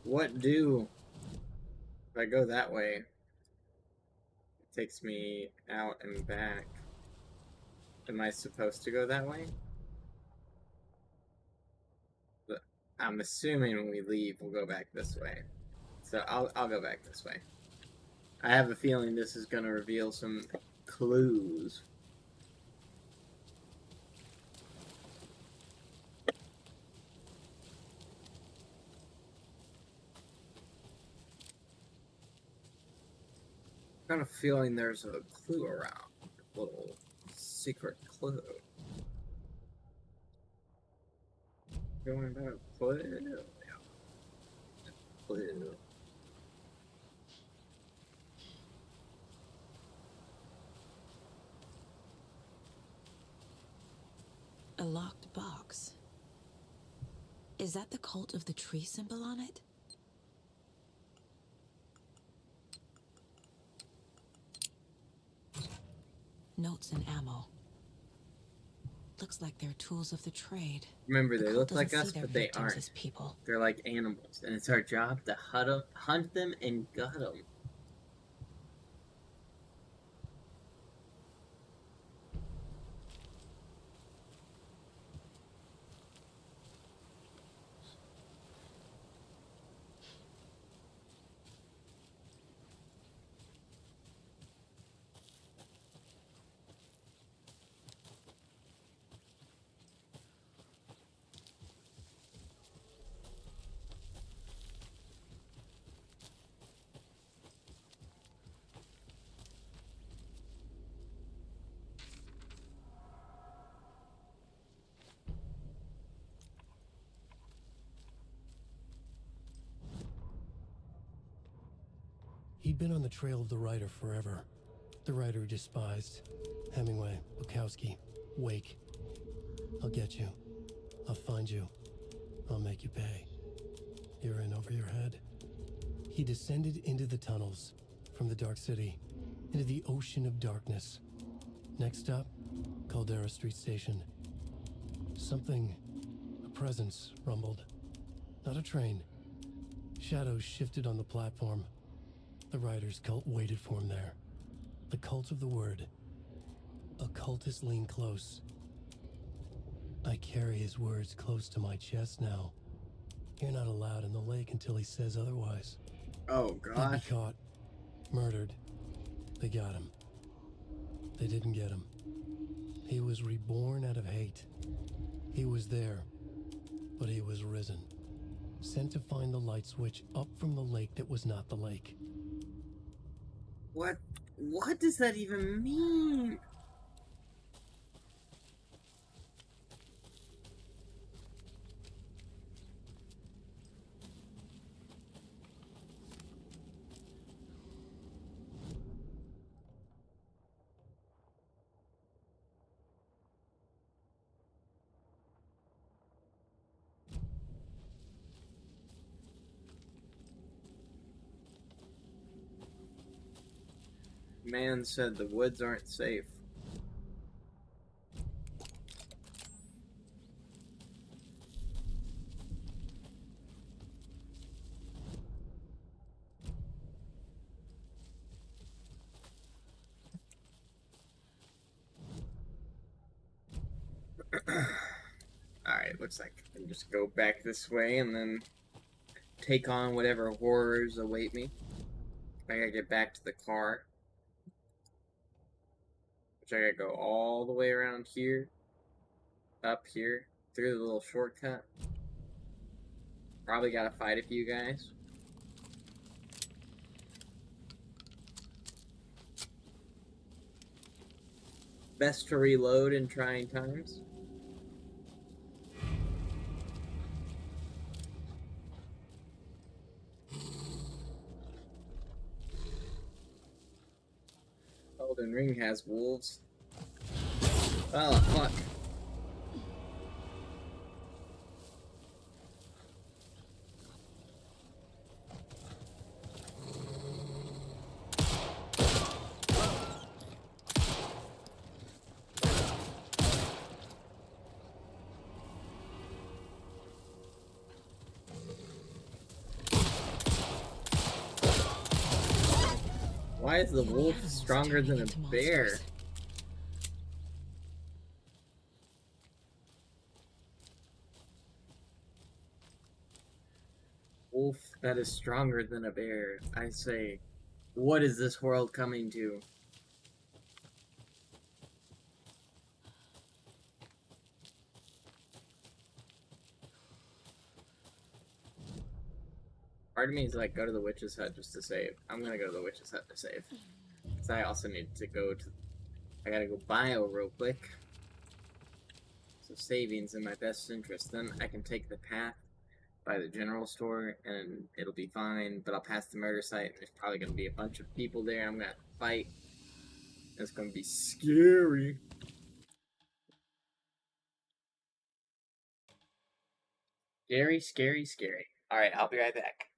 What do? If I go that way, it takes me out and back. Am I supposed to go that way? But I'm assuming when we leave, we'll go back this way. So I'll go back this way. I have a feeling this is gonna reveal some clues. Got a feeling there's a clue around. A little secret clue. Going about a clue? Yeah. Clue. A locked box. Is that the cult of the tree symbol on it? Notes and ammo. Looks like they're tools of the trade. Remember, The they cult look like doesn't us, see their but they victims aren't. as people. They're like animals, and it's our job to hunt them and gut them. He'd been on the trail of the writer forever. The writer he despised. Hemingway, Bukowski, Wake. I'll get you. I'll find you. I'll make you pay. You're in over your head. He descended into the tunnels from the Dark City, into the ocean of darkness. Next up, Caldera Street Station. Something, a presence, rumbled. Not a train. Shadows shifted on the platform. The Riders' cult waited for him there. The cult of the word. A cultist leaned close. I carry his words close to my chest now. You're not allowed in the lake until he says otherwise. Oh He'd be gosh. caught, murdered. They got him. They didn't get him. He was reborn out of hate. He was there, but he was risen. Sent to find the light switch up from the lake that was not the lake. What does that even mean? Man said the woods aren't safe. Alright, looks like I can just go back this way and then take on whatever horrors await me. I gotta get back to the car. Which I gotta go all the way around here. Up here. Through the little shortcut. Probably gotta fight a few guys. Best to reload in trying times. Elden Ring has wolves. Oh, fuck. Why is the wolf Animals stronger turning than a into bear? monsters. Wolf that is stronger than a bear. I say, what is this world coming to? Part of me is like, go to the witch's hut just to save. I'm gonna go to the witch's hut to save. Because I also need to go to... I gotta go bio real quick. So saving's in my best interest. Then I can take the path by the general store and it'll be fine. But I'll pass the murder site and there's probably gonna be a bunch of people there. I'm gonna fight. It's gonna be scary. Scary, scary, scary. Alright, I'll be right back.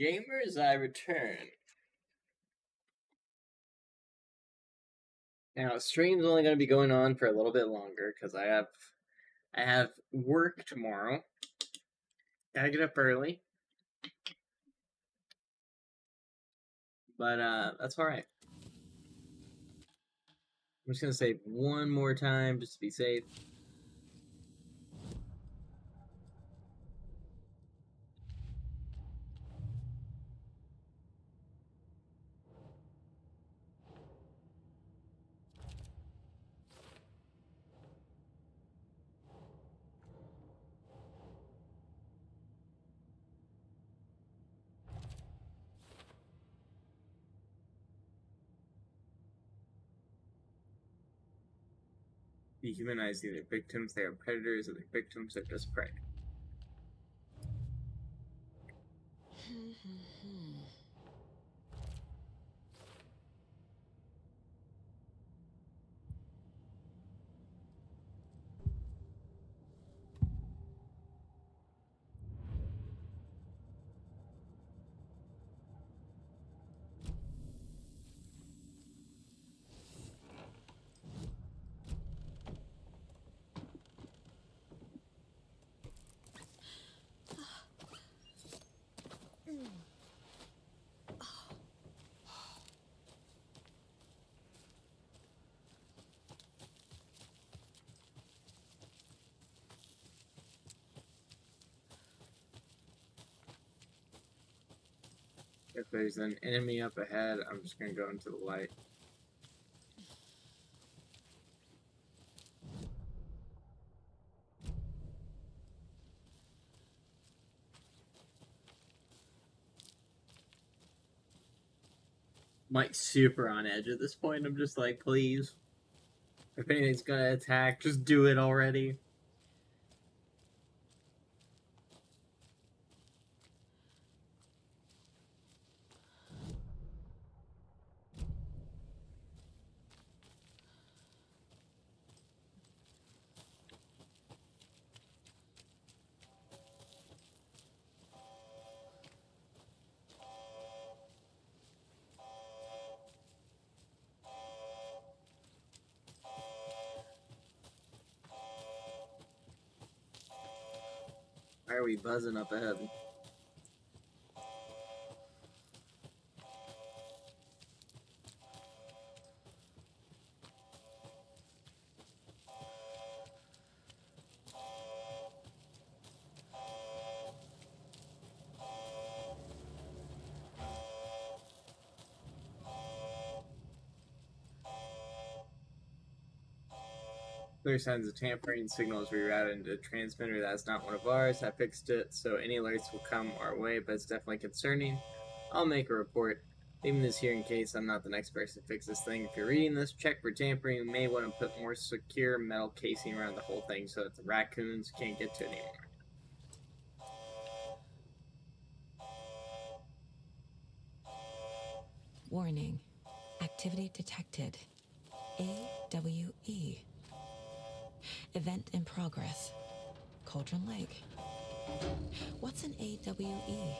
Gamers, I return. Now, stream's only going to be going on for a little bit longer because I have work tomorrow. Gotta get up early, but that's all right. I'm just gonna save one more time just to be safe. Dehumanize their victims. They are predators, and their victims are just prey. If there's an enemy up ahead, I'm just gonna go into the light. Mike's super on edge at this point. I'm just like, please. If anything's gonna attack, just do it already. Why are we buzzing up ahead? Clear signs of tampering. Signals rerouted into a transmitter. That's not one of ours. I fixed it, so any alerts will come our way, but it's definitely concerning. I'll make a report. Leaving this here in case I'm not the next person to fix this thing. If you're reading this, check for tampering. You may want to put more secure metal casing around the whole thing so that the raccoons can't get to it anymore. Warning. Activity detected. AWE. Event in progress. Cauldron Lake. What's an AWE?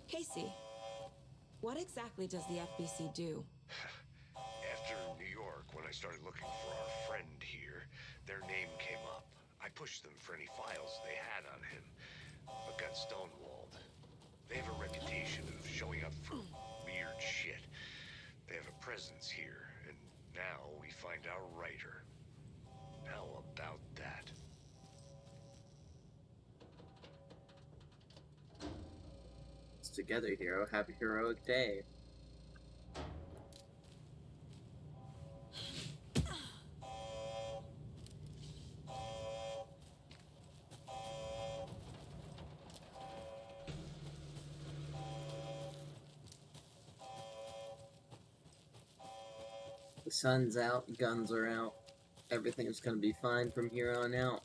Casey, what exactly does the FBC do? After New York, when I started looking for our friend here, their name came up. I pushed them for any files they had on him, but got stonewalled. They have a reputation of showing up for weird shit. They have a presence here, and now we find our writer. How about that? It's together, hero. Have a heroic day. The sun's out, guns are out. Everything's gonna be fine from here on out.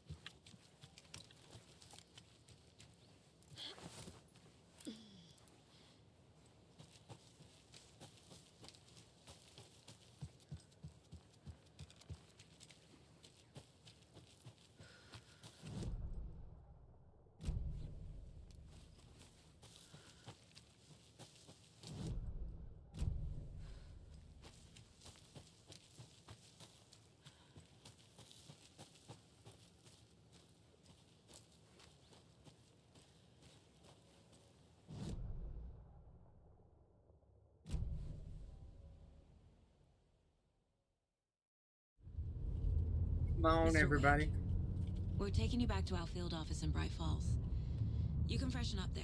Come on, Mr. everybody. Wake, we're taking you back to our field office in Bright Falls. You can freshen up there,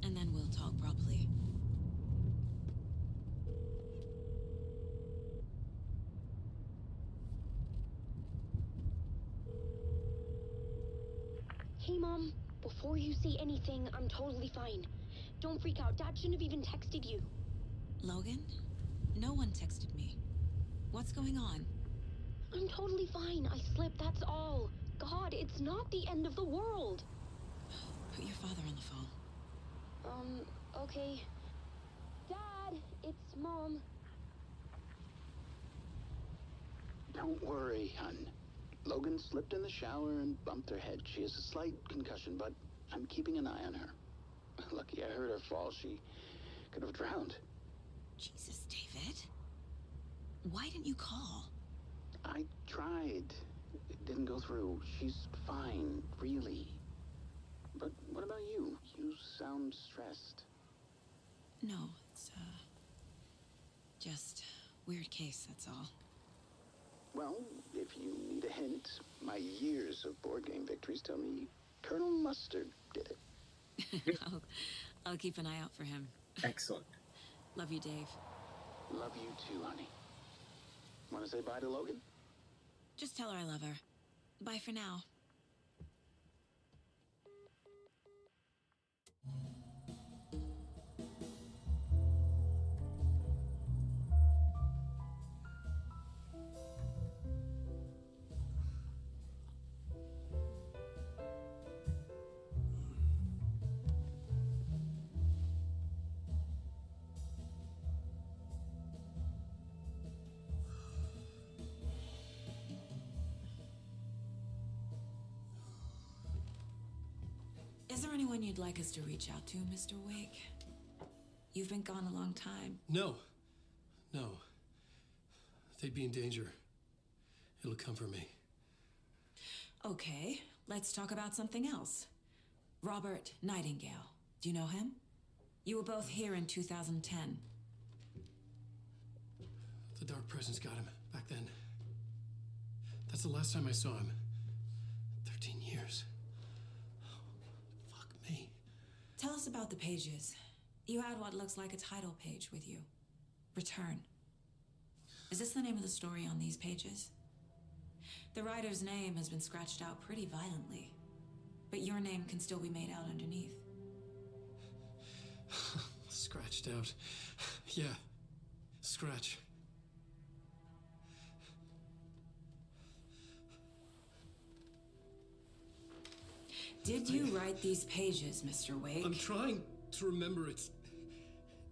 and then we'll talk properly. Hey, Mom. Before you say anything, I'm totally fine. Don't freak out. Dad shouldn't have even texted you. Logan? No one texted me. What's going on? I'm totally fine. I slipped, that's all. God, it's not the end of the world. Put your father on the phone. Okay. Dad, it's Mom. Don't worry, hun. Logan slipped in the shower and bumped her head. She has a slight concussion, but I'm keeping an eye on her. Lucky I heard her fall. She could have drowned. Jesus, David. Why didn't you call? I tried. It didn't go through. She's fine, really. But what about you? You sound stressed. No, it's, just weird case, that's all. Well, if you need a hint, my years of board game victories tell me Colonel Mustard did it. I'll keep an eye out for him. Excellent. Love you, Dave. Love you too, honey. Want to say bye to Logan? Just tell her I love her. Bye for now. Is there anyone you'd like us to reach out to, Mr. Wake? You've been gone a long time. No. No. They'd be in danger. It'll come for me. Okay, let's talk about something else. Robert Nightingale. Do you know him? You were both here in 2010. The Dark Presence got him back then. That's the last time I saw him. 13 years. Fuck me. Tell us about the pages. You had what looks like a title page with you. Return. Is this the name of the story on these pages? The writer's name has been scratched out pretty violently, but your name can still be made out underneath. Scratched out. Yeah. Scratch. Did you write these pages, Mr. Wake? I'm trying to remember.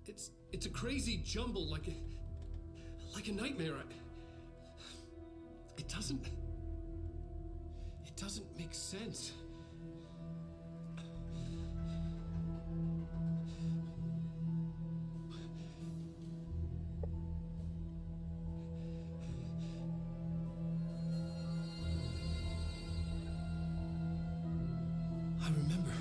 It's a crazy jumble, like a nightmare. It doesn't make sense. I remember.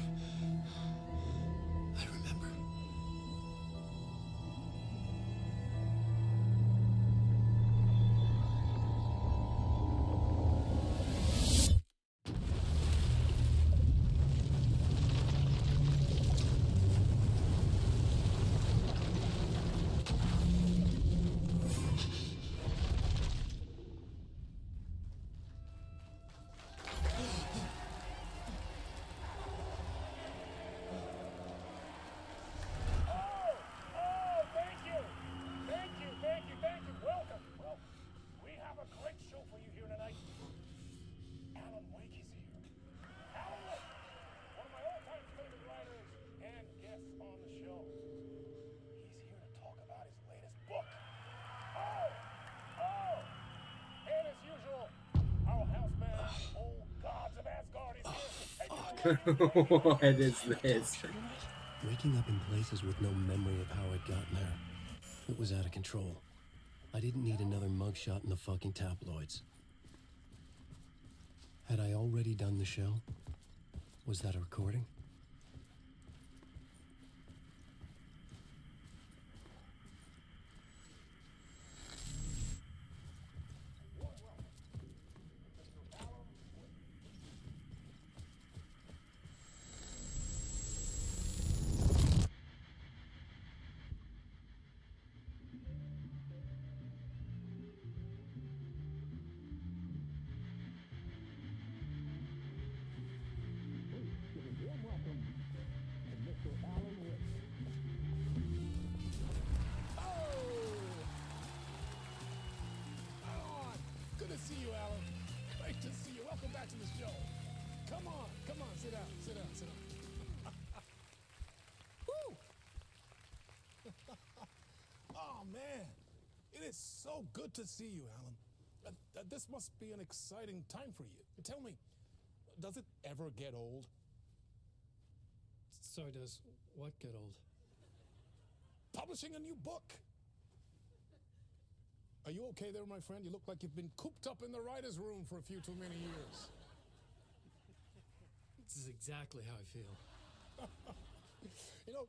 Thank you. Welcome. Well, we have a great show for you here tonight. Alan Wake is here. Alan Wake, one of my all-time favorite writers and guests on the show. He's here to talk about his latest book. And as usual, our house band, Old Gods of Asgard, is here. What is this? Waking up in places with no memory of how I'd gotten there. It was out of control. I didn't need another mugshot in the fucking tabloids. Had I already done the show? Was that a recording? see you, Alan. Great to see you. Welcome back to the show. Come on, sit down, sit down, sit down. Woo! Oh, man. It is so good to see you, Alan. This must be an exciting time for you. Tell me, does it ever get old? So does what get old? Publishing a new book. Are you okay there, my friend? You look like you've been cooped up in the writer's room for a few too many years. This is exactly how I feel. You know,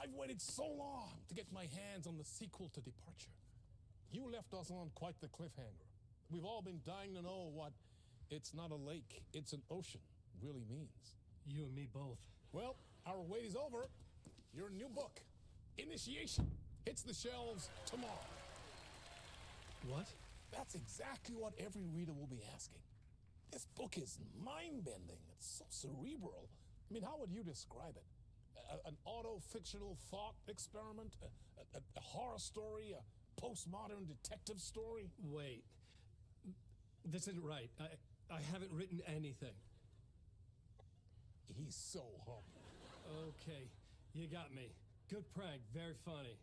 I've waited so long to get my hands on the sequel to Departure. You left us on quite the cliffhanger. We've all been dying to know what "it's not a lake, it's an ocean" really means. You and me both. Well, our wait is over. Your new book, Initiation, hits the shelves tomorrow. What? That's exactly what every reader will be asking. This book is mind-bending. It's so cerebral. I mean, how would you describe it? An auto-fictional thought experiment? A horror story? A postmodern detective story? Wait. This isn't right. I haven't written anything. He's so humble. Okay, you got me. Good prank, very funny.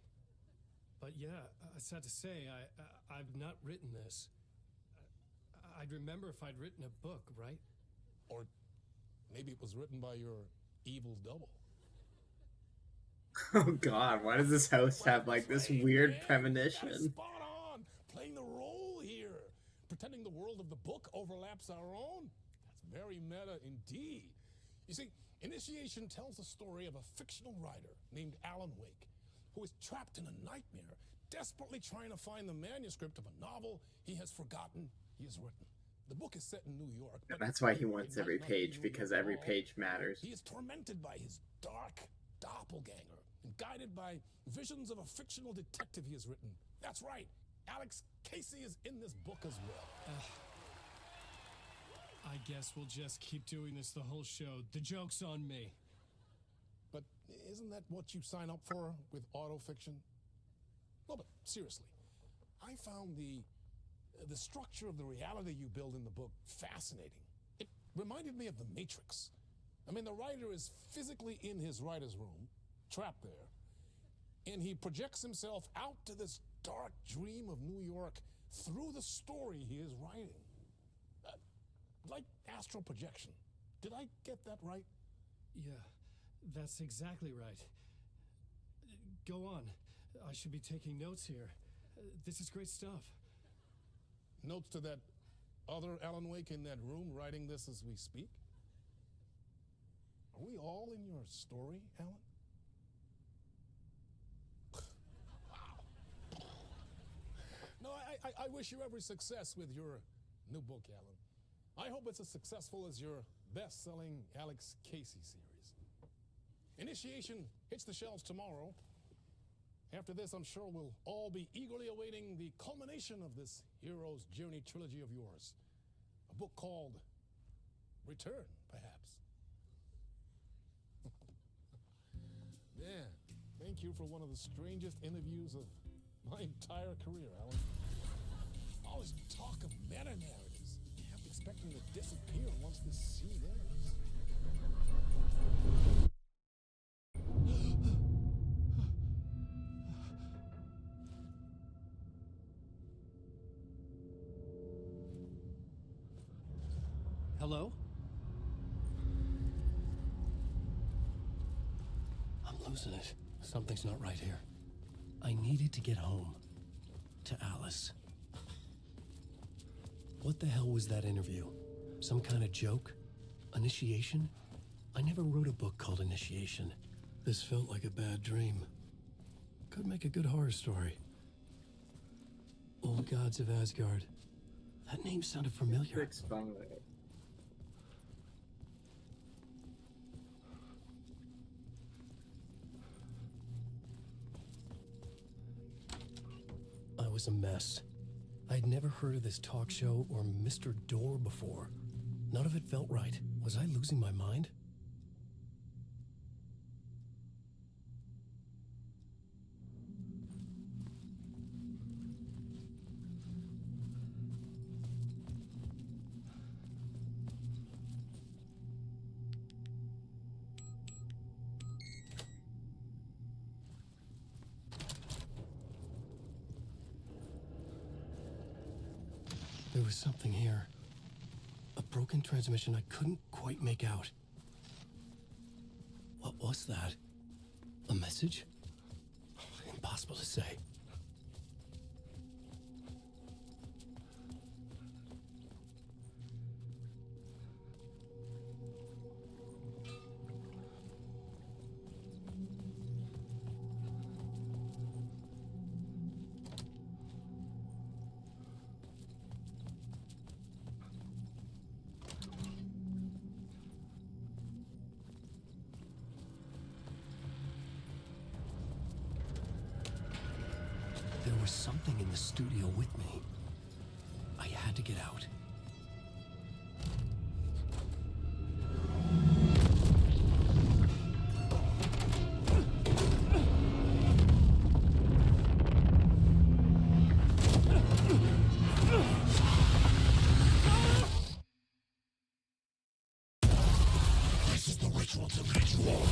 But yeah, sad to say, I've not written this. I'd remember if I'd written a book, right? Or maybe it was written by your evil double. Oh God, why does this host have like this weird premonition? Spot on! Playing the role here. Pretending the world of the book overlaps our own. That's very meta indeed. You see, Initiation tells the story of a fictional writer named Alan Wake, who is trapped in a nightmare, desperately trying to find the manuscript of a novel he has forgotten he has written. The book is set in New York. And that's why he wants every page, because every page matters. He is tormented by his dark doppelganger and guided by visions of a fictional detective he has written. That's right. Alex Casey is in this book as well. I guess we'll just keep doing this the whole show. The joke's on me. But isn't that what you sign up for with autofiction? No, but seriously, I found the structure of the reality you build in the book fascinating. It reminded me of The Matrix. I mean, the writer is physically in his writer's room, trapped there, and he projects himself out to this dark dream of New York through the story he is writing. Like astral projection. Did I get that right? Yeah, that's exactly right. Go on. I should be taking notes here. This is great stuff. Notes to that other Alan Wake in that room writing this as we speak? Are we all in your story, Alan? Wow. No, I wish you every success with your new book, Alan. I hope it's as successful as your best-selling Alex Casey series. Initiation hits the shelves tomorrow. After this, I'm sure we'll all be eagerly awaiting the culmination of this hero's journey trilogy of yours. A book called Return, perhaps. Man, thank you for one of the strangest interviews of my entire career, Alan. All this talk of meta-narratives. I'm expecting to disappear once this scene ends. Hello? I'm losing it. Something's not right here. I needed to get home. To Alice. What the hell was that interview? Some kind of joke? Initiation? I never wrote a book called Initiation. This felt like a bad dream. Could make a good horror story. Old Gods of Asgard. That name sounded familiar. Explain it. I was a mess. I'd never heard of this talk show or Mr. Door before. None of it felt right. Was I losing my mind? There was something here. A broken transmission I couldn't quite make out. What was that? A message? Impossible to say. There was something in the studio with me. I had to get out. This is the ritual to ritual.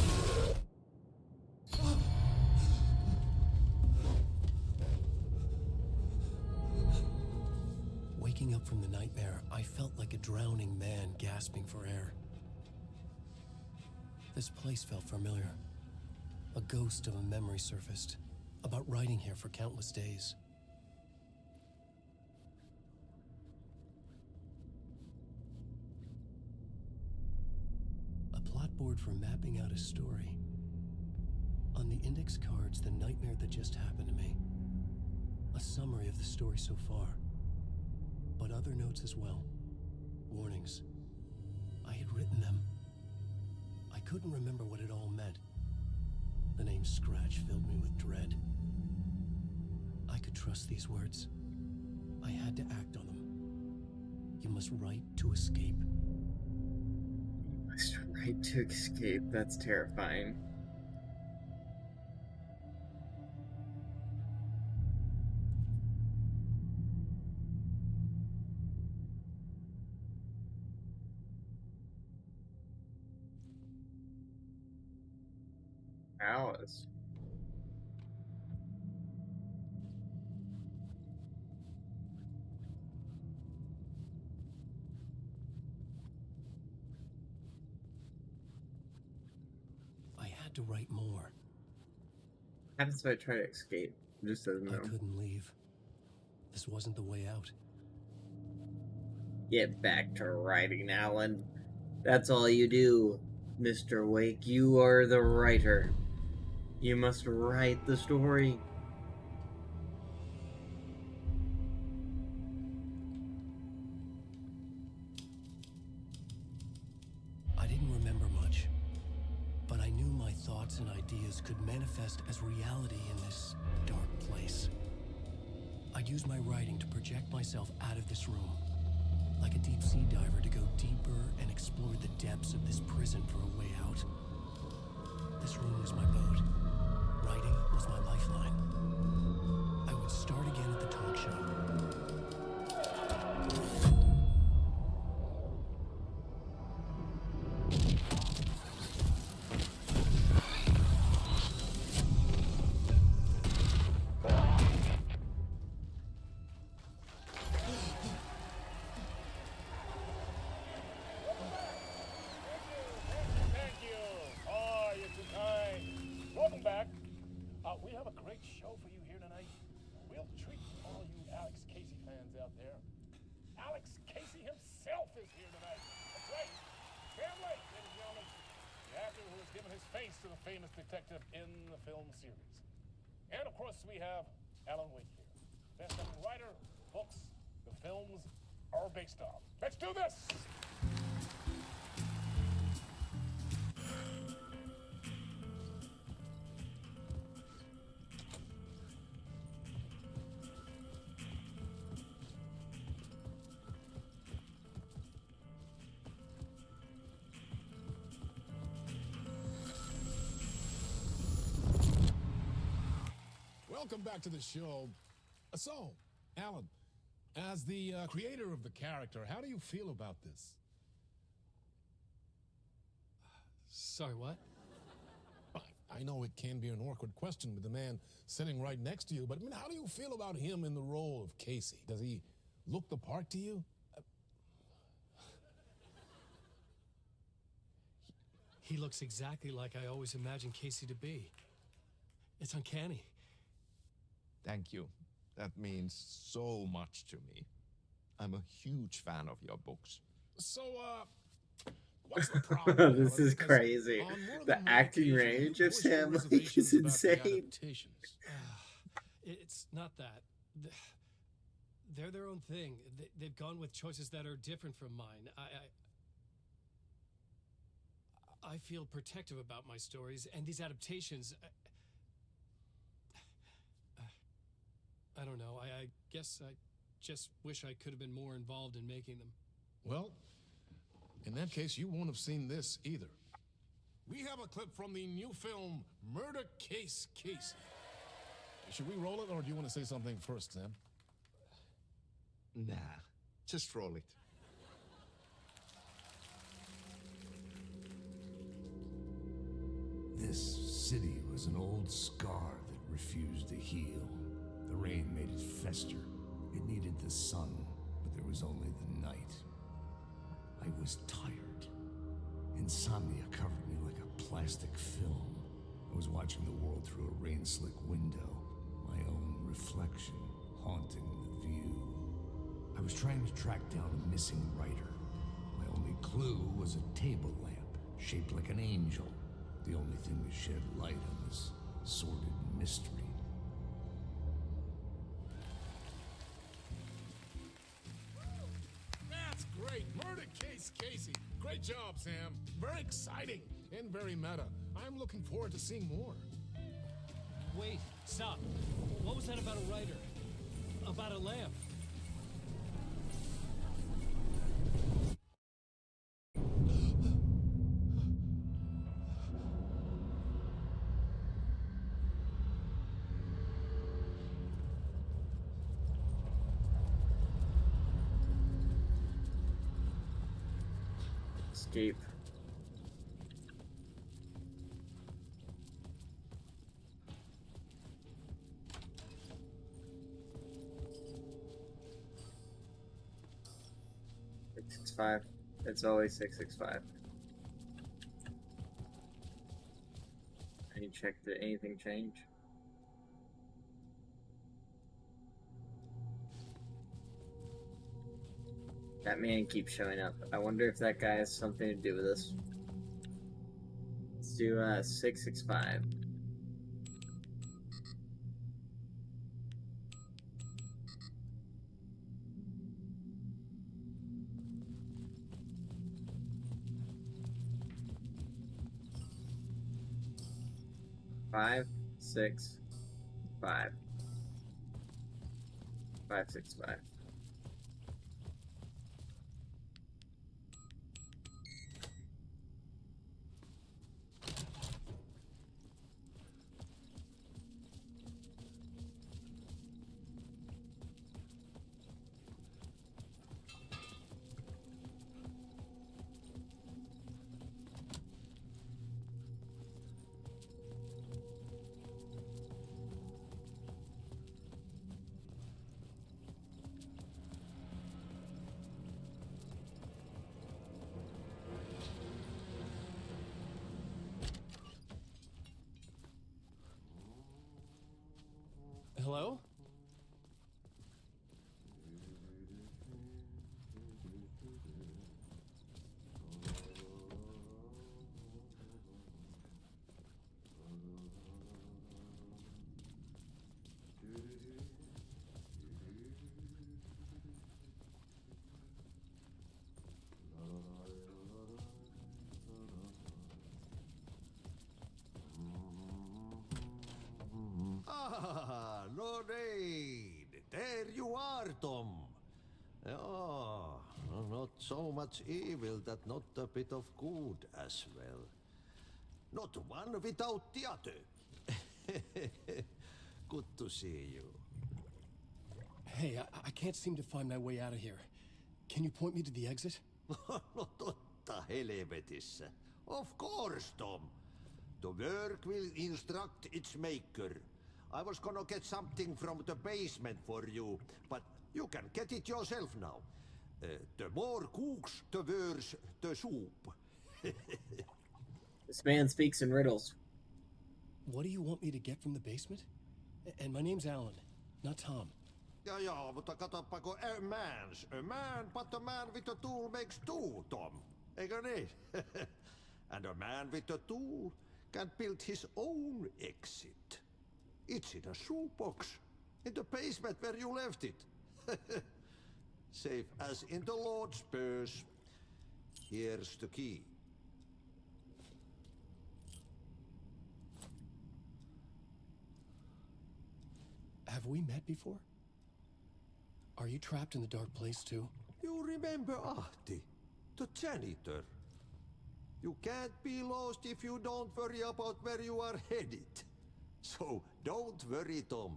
Waking up from the nightmare, I felt like a drowning man gasping for air. This place felt familiar. A ghost of a memory surfaced, about riding here for countless days. A plot board for mapping out a story. On the index cards, the nightmare that just happened to me. A summary of the story so far. But other notes as well. Warnings. I had written them. I couldn't remember what it all meant. The name Scratch filled me with dread. I could trust these words. I had to act on them. You must write to escape. You must write to escape. That's terrifying. Alice. I had to write more. How does I try to escape? It just doesn't I know. couldn't leave. This wasn't the way out. Get back to writing, Alan. That's all you do, Mr. Wake. You are the writer. You must write the story. I didn't remember much, but I knew my thoughts and ideas could manifest as reality in this dark place. I'd use my writing to project myself out of this room, like a deep sea diver to go deeper and explore the depths of this prison for a way out. This room was my boat. Writing was my lifeline. I would start again at the talk show. Thank you. Oh, you're too kind. Welcome back. We have a great show for you here tonight. We'll treat all you Alex Casey fans out there. Alex Casey himself is here tonight. That's right. Cam Lake, ladies and gentlemen. The actor who has given his face to the famous detective in the film series. And of course, we have Alan Wake here. Best-selling writer, books, the films are based on. Let's do this! Welcome back to the show. So, Alan, as the creator of the character, how do you feel about this? Sorry, what? I know it can be an awkward question with the man sitting right next to you, but I mean, how do you feel about him in the role of Casey? Does he look the part to you? He looks exactly like I always imagined Casey to be. It's uncanny. Thank you. That means so much to me. I'm a huge fan of your books. So, what's the problem? This Alan? is Because crazy. on more than The one acting occasion, range you of voiced your Sam Lake reservations is about the insane. adaptations. It's not that. They're their own thing. They've gone with choices that are different from mine. I feel protective about my stories, and these adaptations. I don't know. I guess I just wish I could have been more involved in making them. Well, in that case, you won't have seen this either. We have a clip from the new film, Murder Case Casey. Should we roll it, or do you want to say something first, Sam? Nah, just roll it. This city was an old scar that refused to heal. The rain made it fester. It needed the sun, but there was only the night. I was tired. Insomnia covered me like a plastic film. I was watching the world through a rain-slick window, my own reflection haunting the view. I was trying to track down a missing writer. My only clue was a table lamp, shaped like an angel. The only thing to shed light on this sordid mystery. That's great! Murder Case Casey! Great job, Sam. Very exciting and very meta. I'm looking forward to seeing more. Wait, stop. What was that about a writer? About a lamp? Escape. Five. It's always 665. Any check, did anything change? That man keeps showing up. I wonder if that guy has something to do with this. Let's do 665. Five, 6, 5. 5, 6, 5. Hello? Ah, Lorraine! There you are, Tom. Oh, not so much evil that not a bit of good as well. Not one without the other. Good to see you. Hey, I can't seem to find my way out of here. Can you point me to the exit? No totta helvetissä. Of course, Tom. The work will instruct its maker. I was gonna get something from the basement for you, but you can get it yourself now. The more cooks, the worse the soup. This man speaks in riddles. What do you want me to get from the basement? And my name's Alan, not Tom. Ja, mutta katoppa kun a man, but a man with a tool makes two, Tom. Eikö niin? And a man with a tool can build his own exit. It's in a shoebox, in the basement where you left it. Safe as in the Lord's purse. Here's the key. Have we met before? Are you trapped in the dark place too? You remember Ahti, the janitor. You can't be lost if you don't worry about where you are headed. So don't worry, Tom.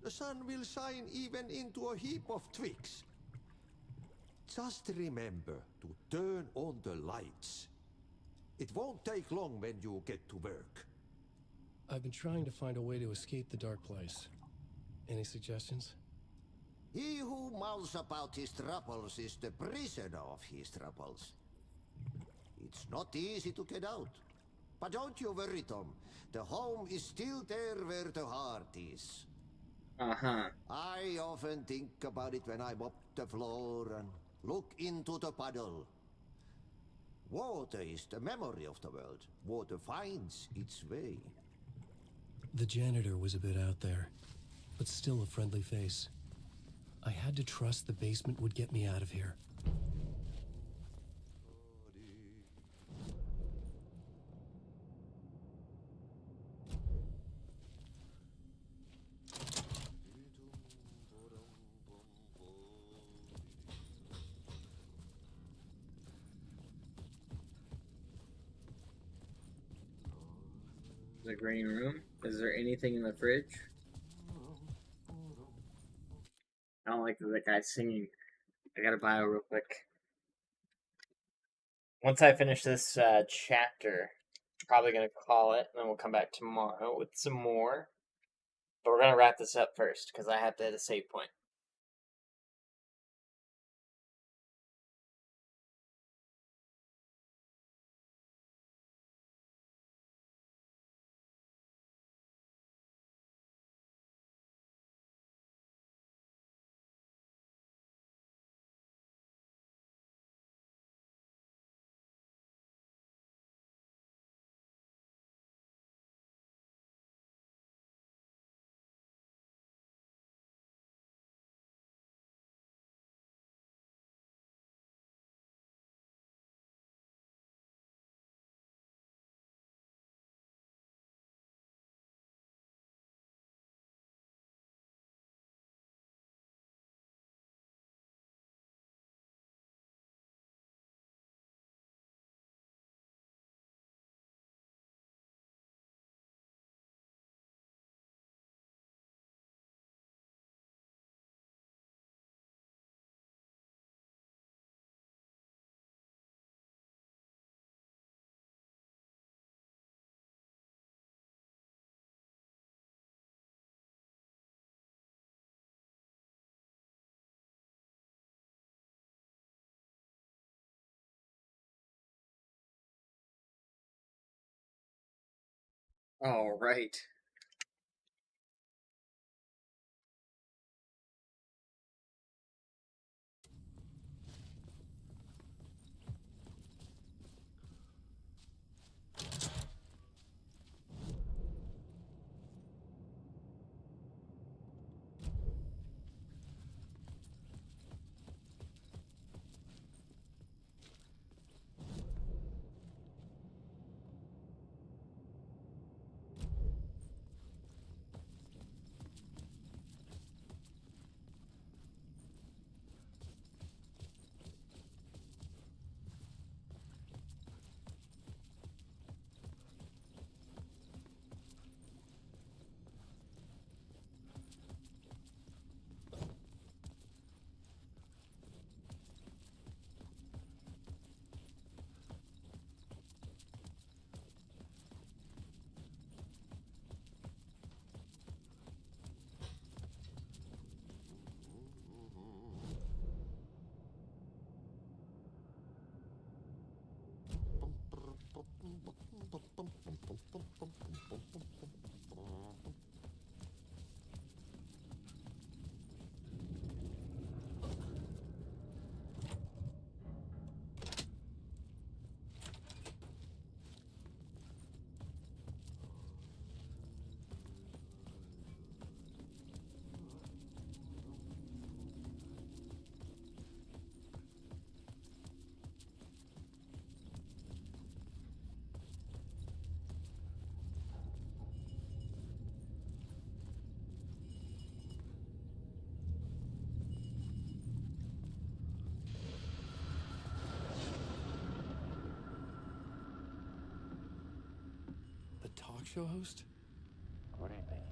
The sun will shine even into a heap of twigs. Just remember to turn on the lights. It won't take long when you get to work. I've been trying to find a way to escape the dark place. Any suggestions? He who mouths about his troubles is the prisoner of his troubles. It's not easy to get out. But don't you worry, Tom. The home is still there where the heart is. Uh-huh. I often think about it when I mop the floor and look into the puddle. Water is the memory of the world. Water finds its way. The janitor was a bit out there, but still a friendly face. I had to trust the basement would get me out of here. The green room. Is there anything in the fridge? I don't like the guy singing. I gotta bio real quick. Once I finish this chapter, I'm probably gonna call it, and then we'll come back tomorrow with some more. But we're gonna wrap this up first because I have to hit a save point. All right. The talk show host? Good evening.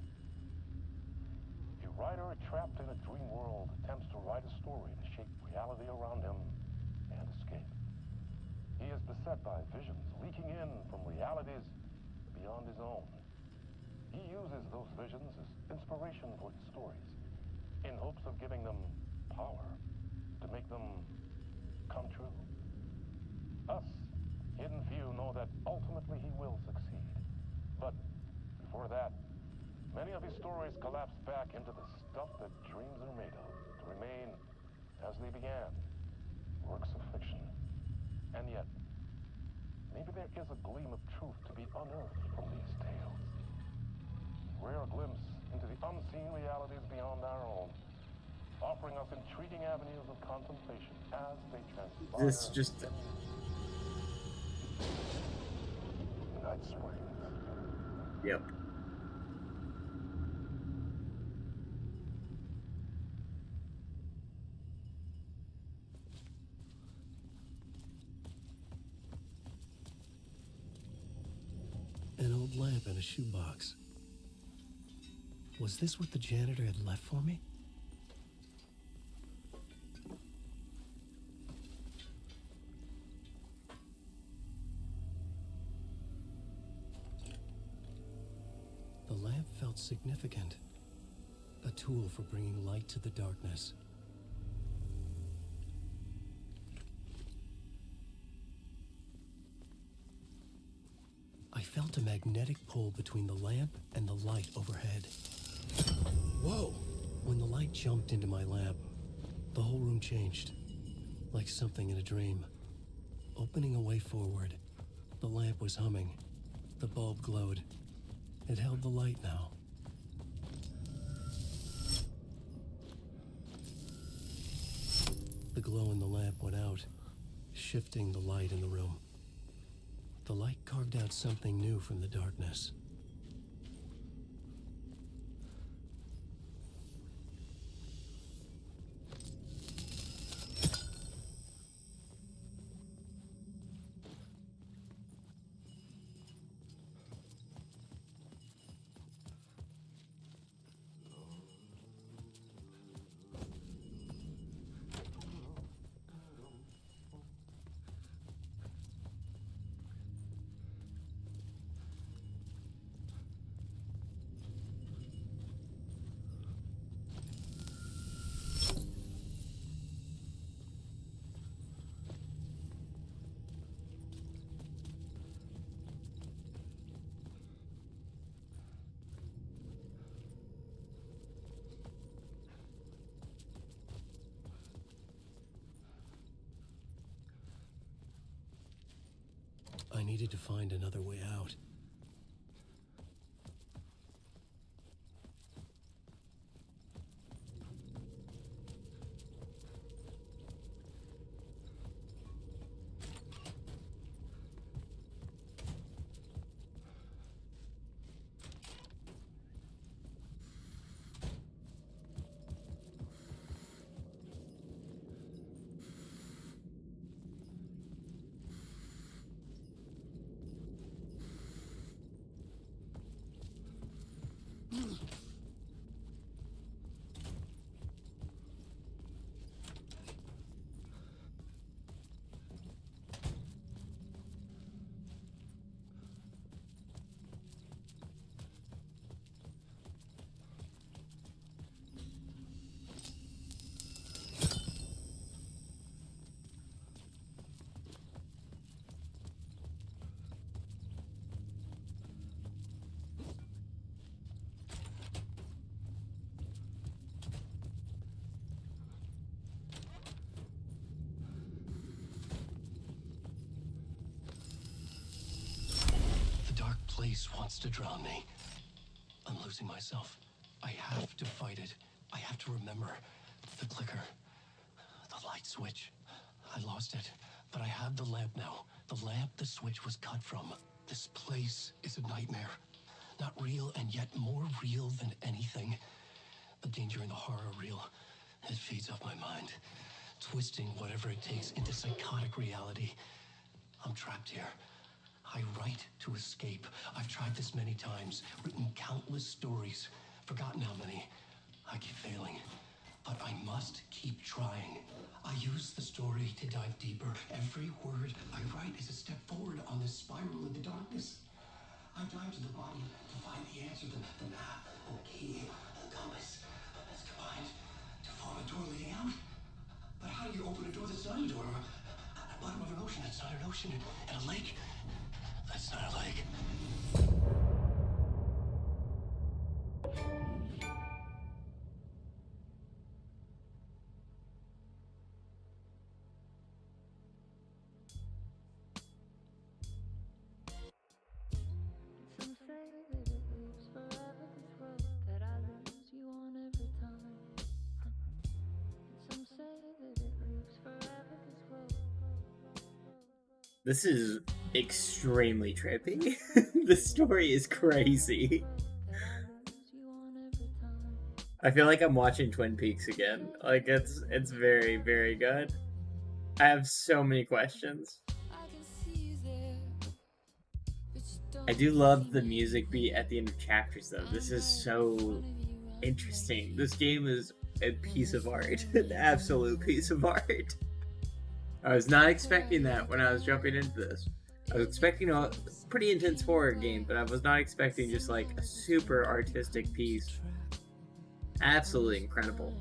A writer trapped in a dream world attempts to write a story to shape reality around him and escape. He is beset by visions leaking in from realities beyond his own. He uses those visions as inspiration for his stories, in hopes of giving them power, to make them come true. Us, hidden few, know that ultimately he will succeed. But before that, many of his stories collapse back into the stuff that dreams are made of, to remain as they began, works of fiction. And yet, maybe there is a gleam of truth to be unearthed from these tales. Rare glimpse into the unseen realities beyond our own, offering us intriguing avenues of contemplation as they transpire. This just... Night Springs. Yep. An old lamp in a shoebox. Was this what the janitor had left for me? The lamp felt significant. A tool for bringing light to the darkness. I felt a magnetic pull between the lamp and the light overhead. Whoa! When the light jumped into my lamp, the whole room changed, like something in a dream. Opening a way forward, the lamp was humming. The bulb glowed. It held the light now. The glow in the lamp went out, shifting the light in the room. The light carved out something new from the darkness. I needed to find another way out. place wants to drown me. I'm losing myself. I have to fight it. I have to remember the clicker, the light switch. I lost it, but I have the lamp now. The lamp the switch was cut from. This place is a nightmare. Not real, and yet more real than anything. The danger and the horror real. It feeds off my mind, twisting whatever it takes into psychotic reality. I'm trapped here. I write to escape. I've tried this many times, written countless stories, forgotten how many. I keep failing, but I must keep trying. I use the story to dive deeper. Every word I write is a step forward on this spiral in the darkness. I dive to the bottom to find the answer, the map, the key, the compass. It's combined to form a door leading out. But how do you open a door that's not a door? At the bottom of an ocean that's not an ocean, and a lake that's not a lake. Some say that it lives forever, this road that I lose you on every time. Some say that it lives forever, this road. This is extremely trippy. The story is crazy. I feel like I'm watching Twin Peaks again. Like it's very, very good. I have so many questions. I do love the music beat at the end of chapters though. This is so interesting. This game is a piece of art. An absolute piece of art. I was not expecting that when I was jumping into this. I was expecting a pretty intense horror game, but I was not expecting just like a super artistic piece. Absolutely incredible.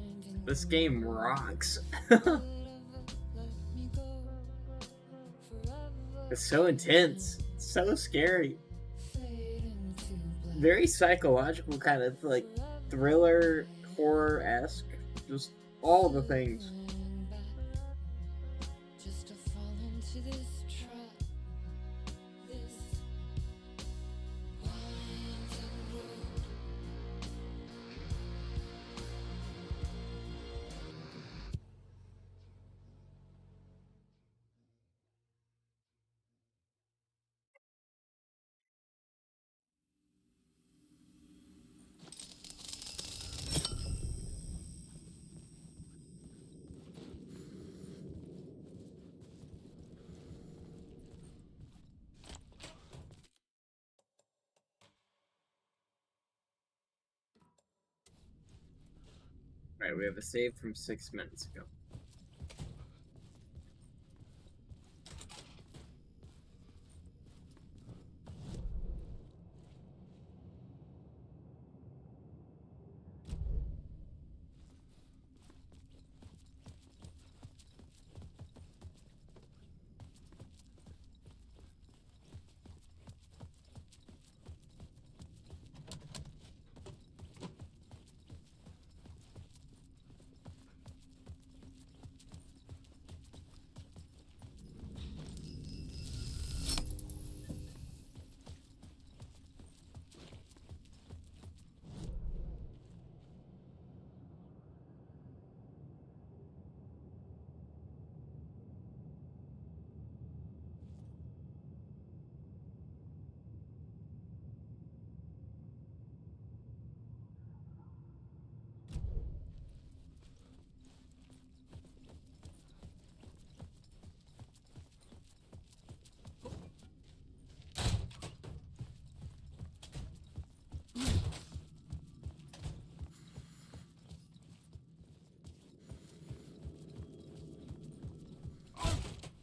This game rocks. It's so intense. It's so scary. Very psychological, kind of like thriller, horror-esque. Just all the things. Right, we have a save from 6 minutes ago.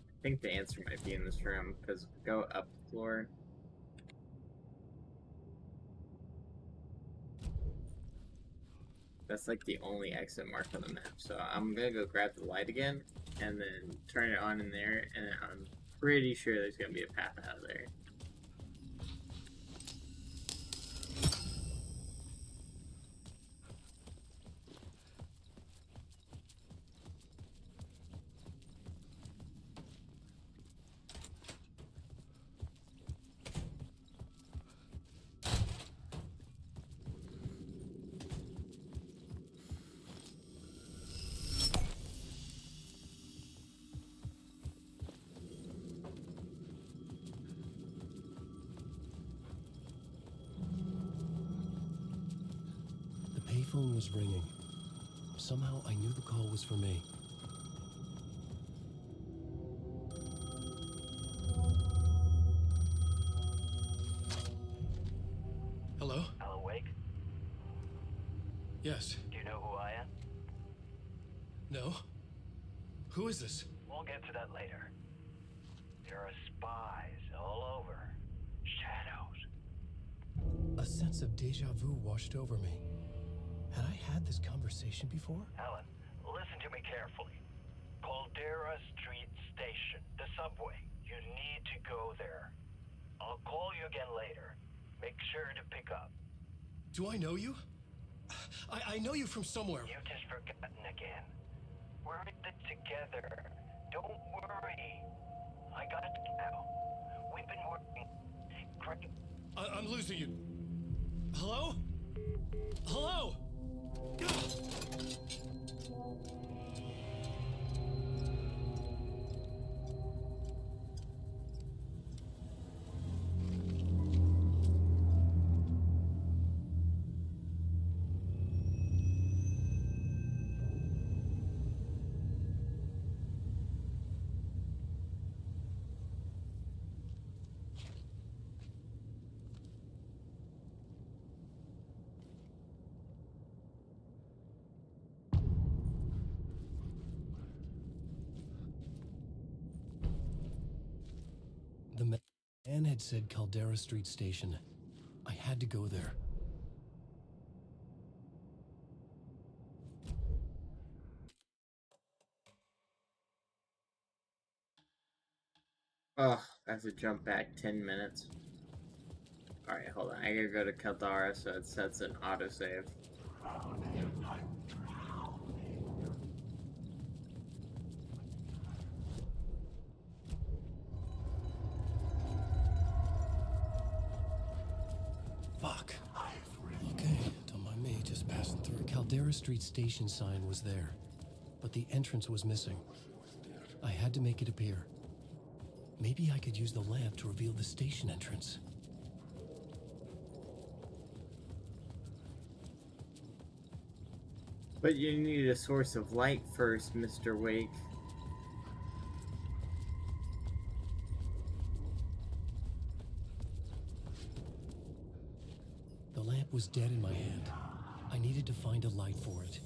I think the answer might be in this room, because go up the floor. That's like the only exit marked on the map. So I'm gonna go grab the light again, and then turn it on in there, and I'm pretty sure there's gonna be a path out of there. phone was ringing. Somehow I knew the call was for me. Hello? Alan Wake? Yes. Do you know who I am? No? Who is this? We'll get to that later. There are spies all over. Shadows. A sense of deja vu washed over me. Had I had this conversation before? Alan, listen to me carefully. Caldera Street Station, the subway. You need to go there. I'll call you again later. Make sure to pick up. Do I know you? I know you from somewhere. You've just forgotten again. We're in this together. Don't worry. I got it now. We've been working. Great. I'm losing you. Hello? Hello? The man had said Caldera Street Station. I had to go there. Oh, I have to jump back 10 minutes. Alright, hold on. I gotta go to Caldera so it sets an autosave. Fuck. Okay, don't mind me, just passing through. Caldera Street Station sign was there, but the entrance was missing. I had to make it appear. Maybe I could use the lamp to reveal the station entrance. But you need a source of light first, Mr. Wake. The lamp was dead in my hand. I needed to find a light for it.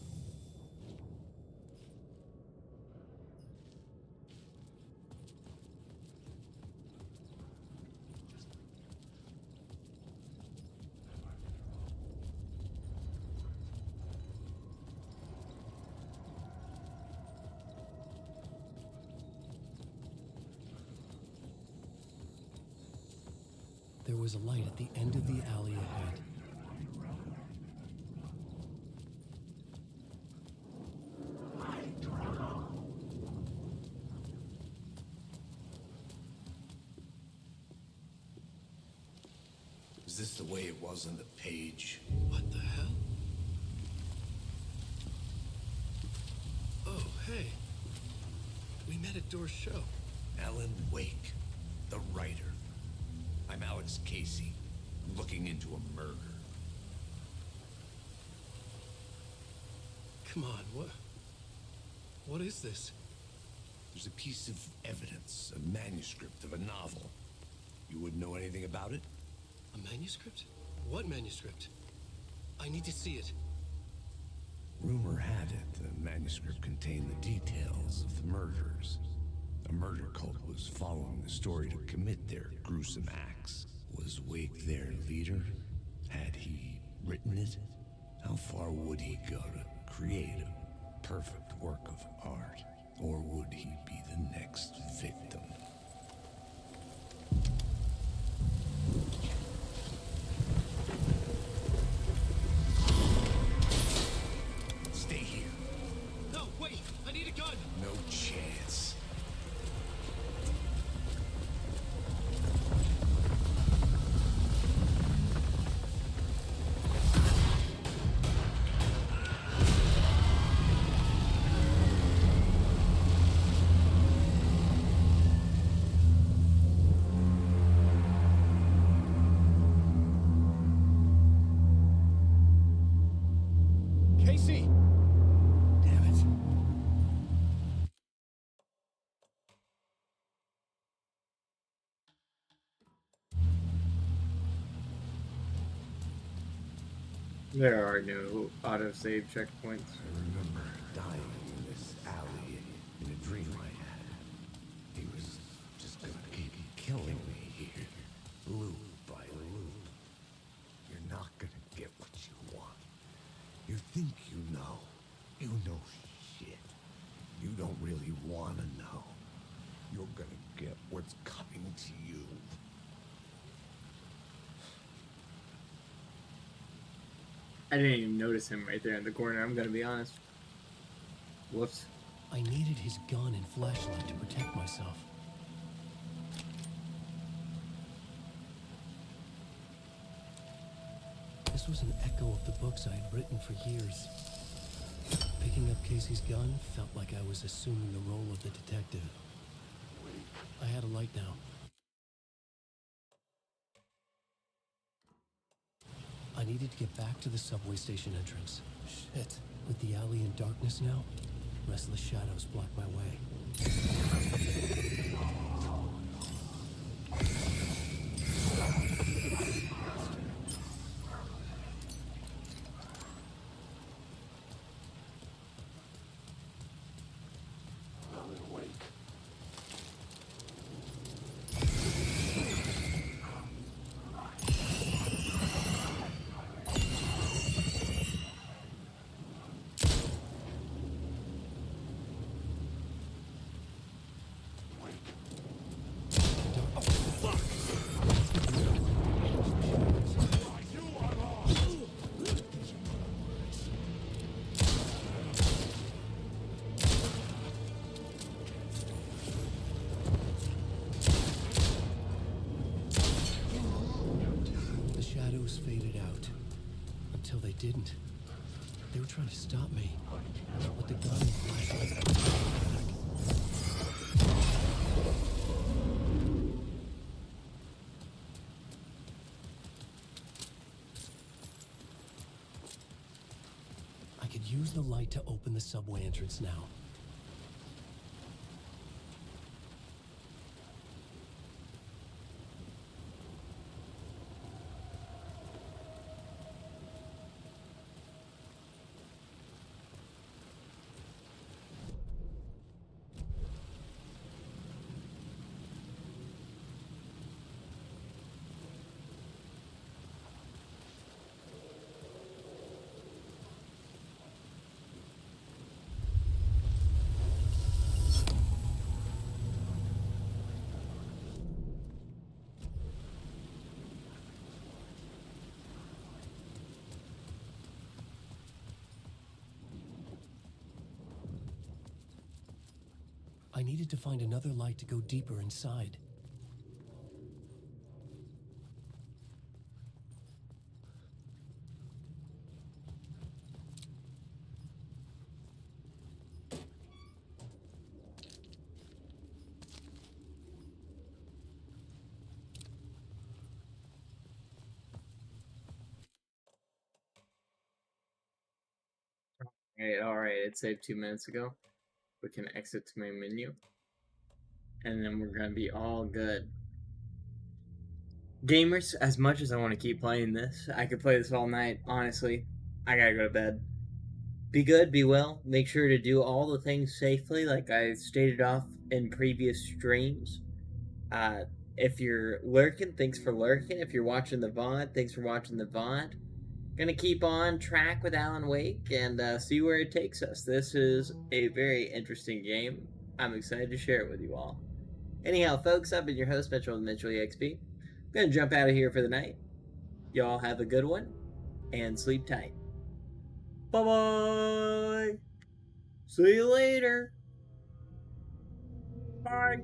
There was a light at the end of the alley ahead. Is this the way it was on the page? What the hell? Oh, hey. We met at Door's show. Alan Wake, the writer. I'm Alex Casey, looking into a murder. Come on, what is this? There's a piece of evidence, a manuscript of a novel. You wouldn't know anything about it? A manuscript? What manuscript? I need to see it. Rumor had it the manuscript contained the details of the murders. A murder cult was following the story to commit their gruesome acts. Was Wake their leader? Had he written it? How far would he go to create a perfect work of art? Or would he be the next victim? Stay here. No, wait! I need a gun! No chance. There are no autosave checkpoints. I remember dying in this alley in a dream I had. He was just gonna keep killing me here, loop by loop. You're not gonna get what you want. You think you know. You know shit. You don't really wanna know. You're gonna get what's coming to you. I didn't even notice him right there in the corner, I'm gonna be honest. Whoops. I needed his gun and flashlight to protect myself. This was an echo of the books I had written for years. Picking up Casey's gun felt like I was assuming the role of the detective. I had a light now. I needed to get back to the subway station entrance. Shit. With the alley in darkness now, restless shadows block my way. The shadows faded out. Until they didn't. They were trying to stop me. But the gun and flashlight pulled me back. I could use the light to open the subway entrance now. I needed to find another light to go deeper inside. Alright, it saved 2 minutes ago. We can exit to main menu. And then we're gonna be all good. Gamers, as much as I want to keep playing this, I could play this all night, honestly. I gotta go to bed. Be good, be well. Make sure to do all the things safely, like I stated off in previous streams. If you're lurking, thanks for lurking. If you're watching the VOD, thanks for watching the VOD. Gonna keep on track with Alan Wake and see where it takes us. This is a very interesting game. I'm excited to share it with you all. Anyhow, folks, I've been your host, Mitchell with Mitchell EXP. I'm gonna jump out of here for the night. Y'all have a good one and sleep tight. Bye-bye. See you later. Bye.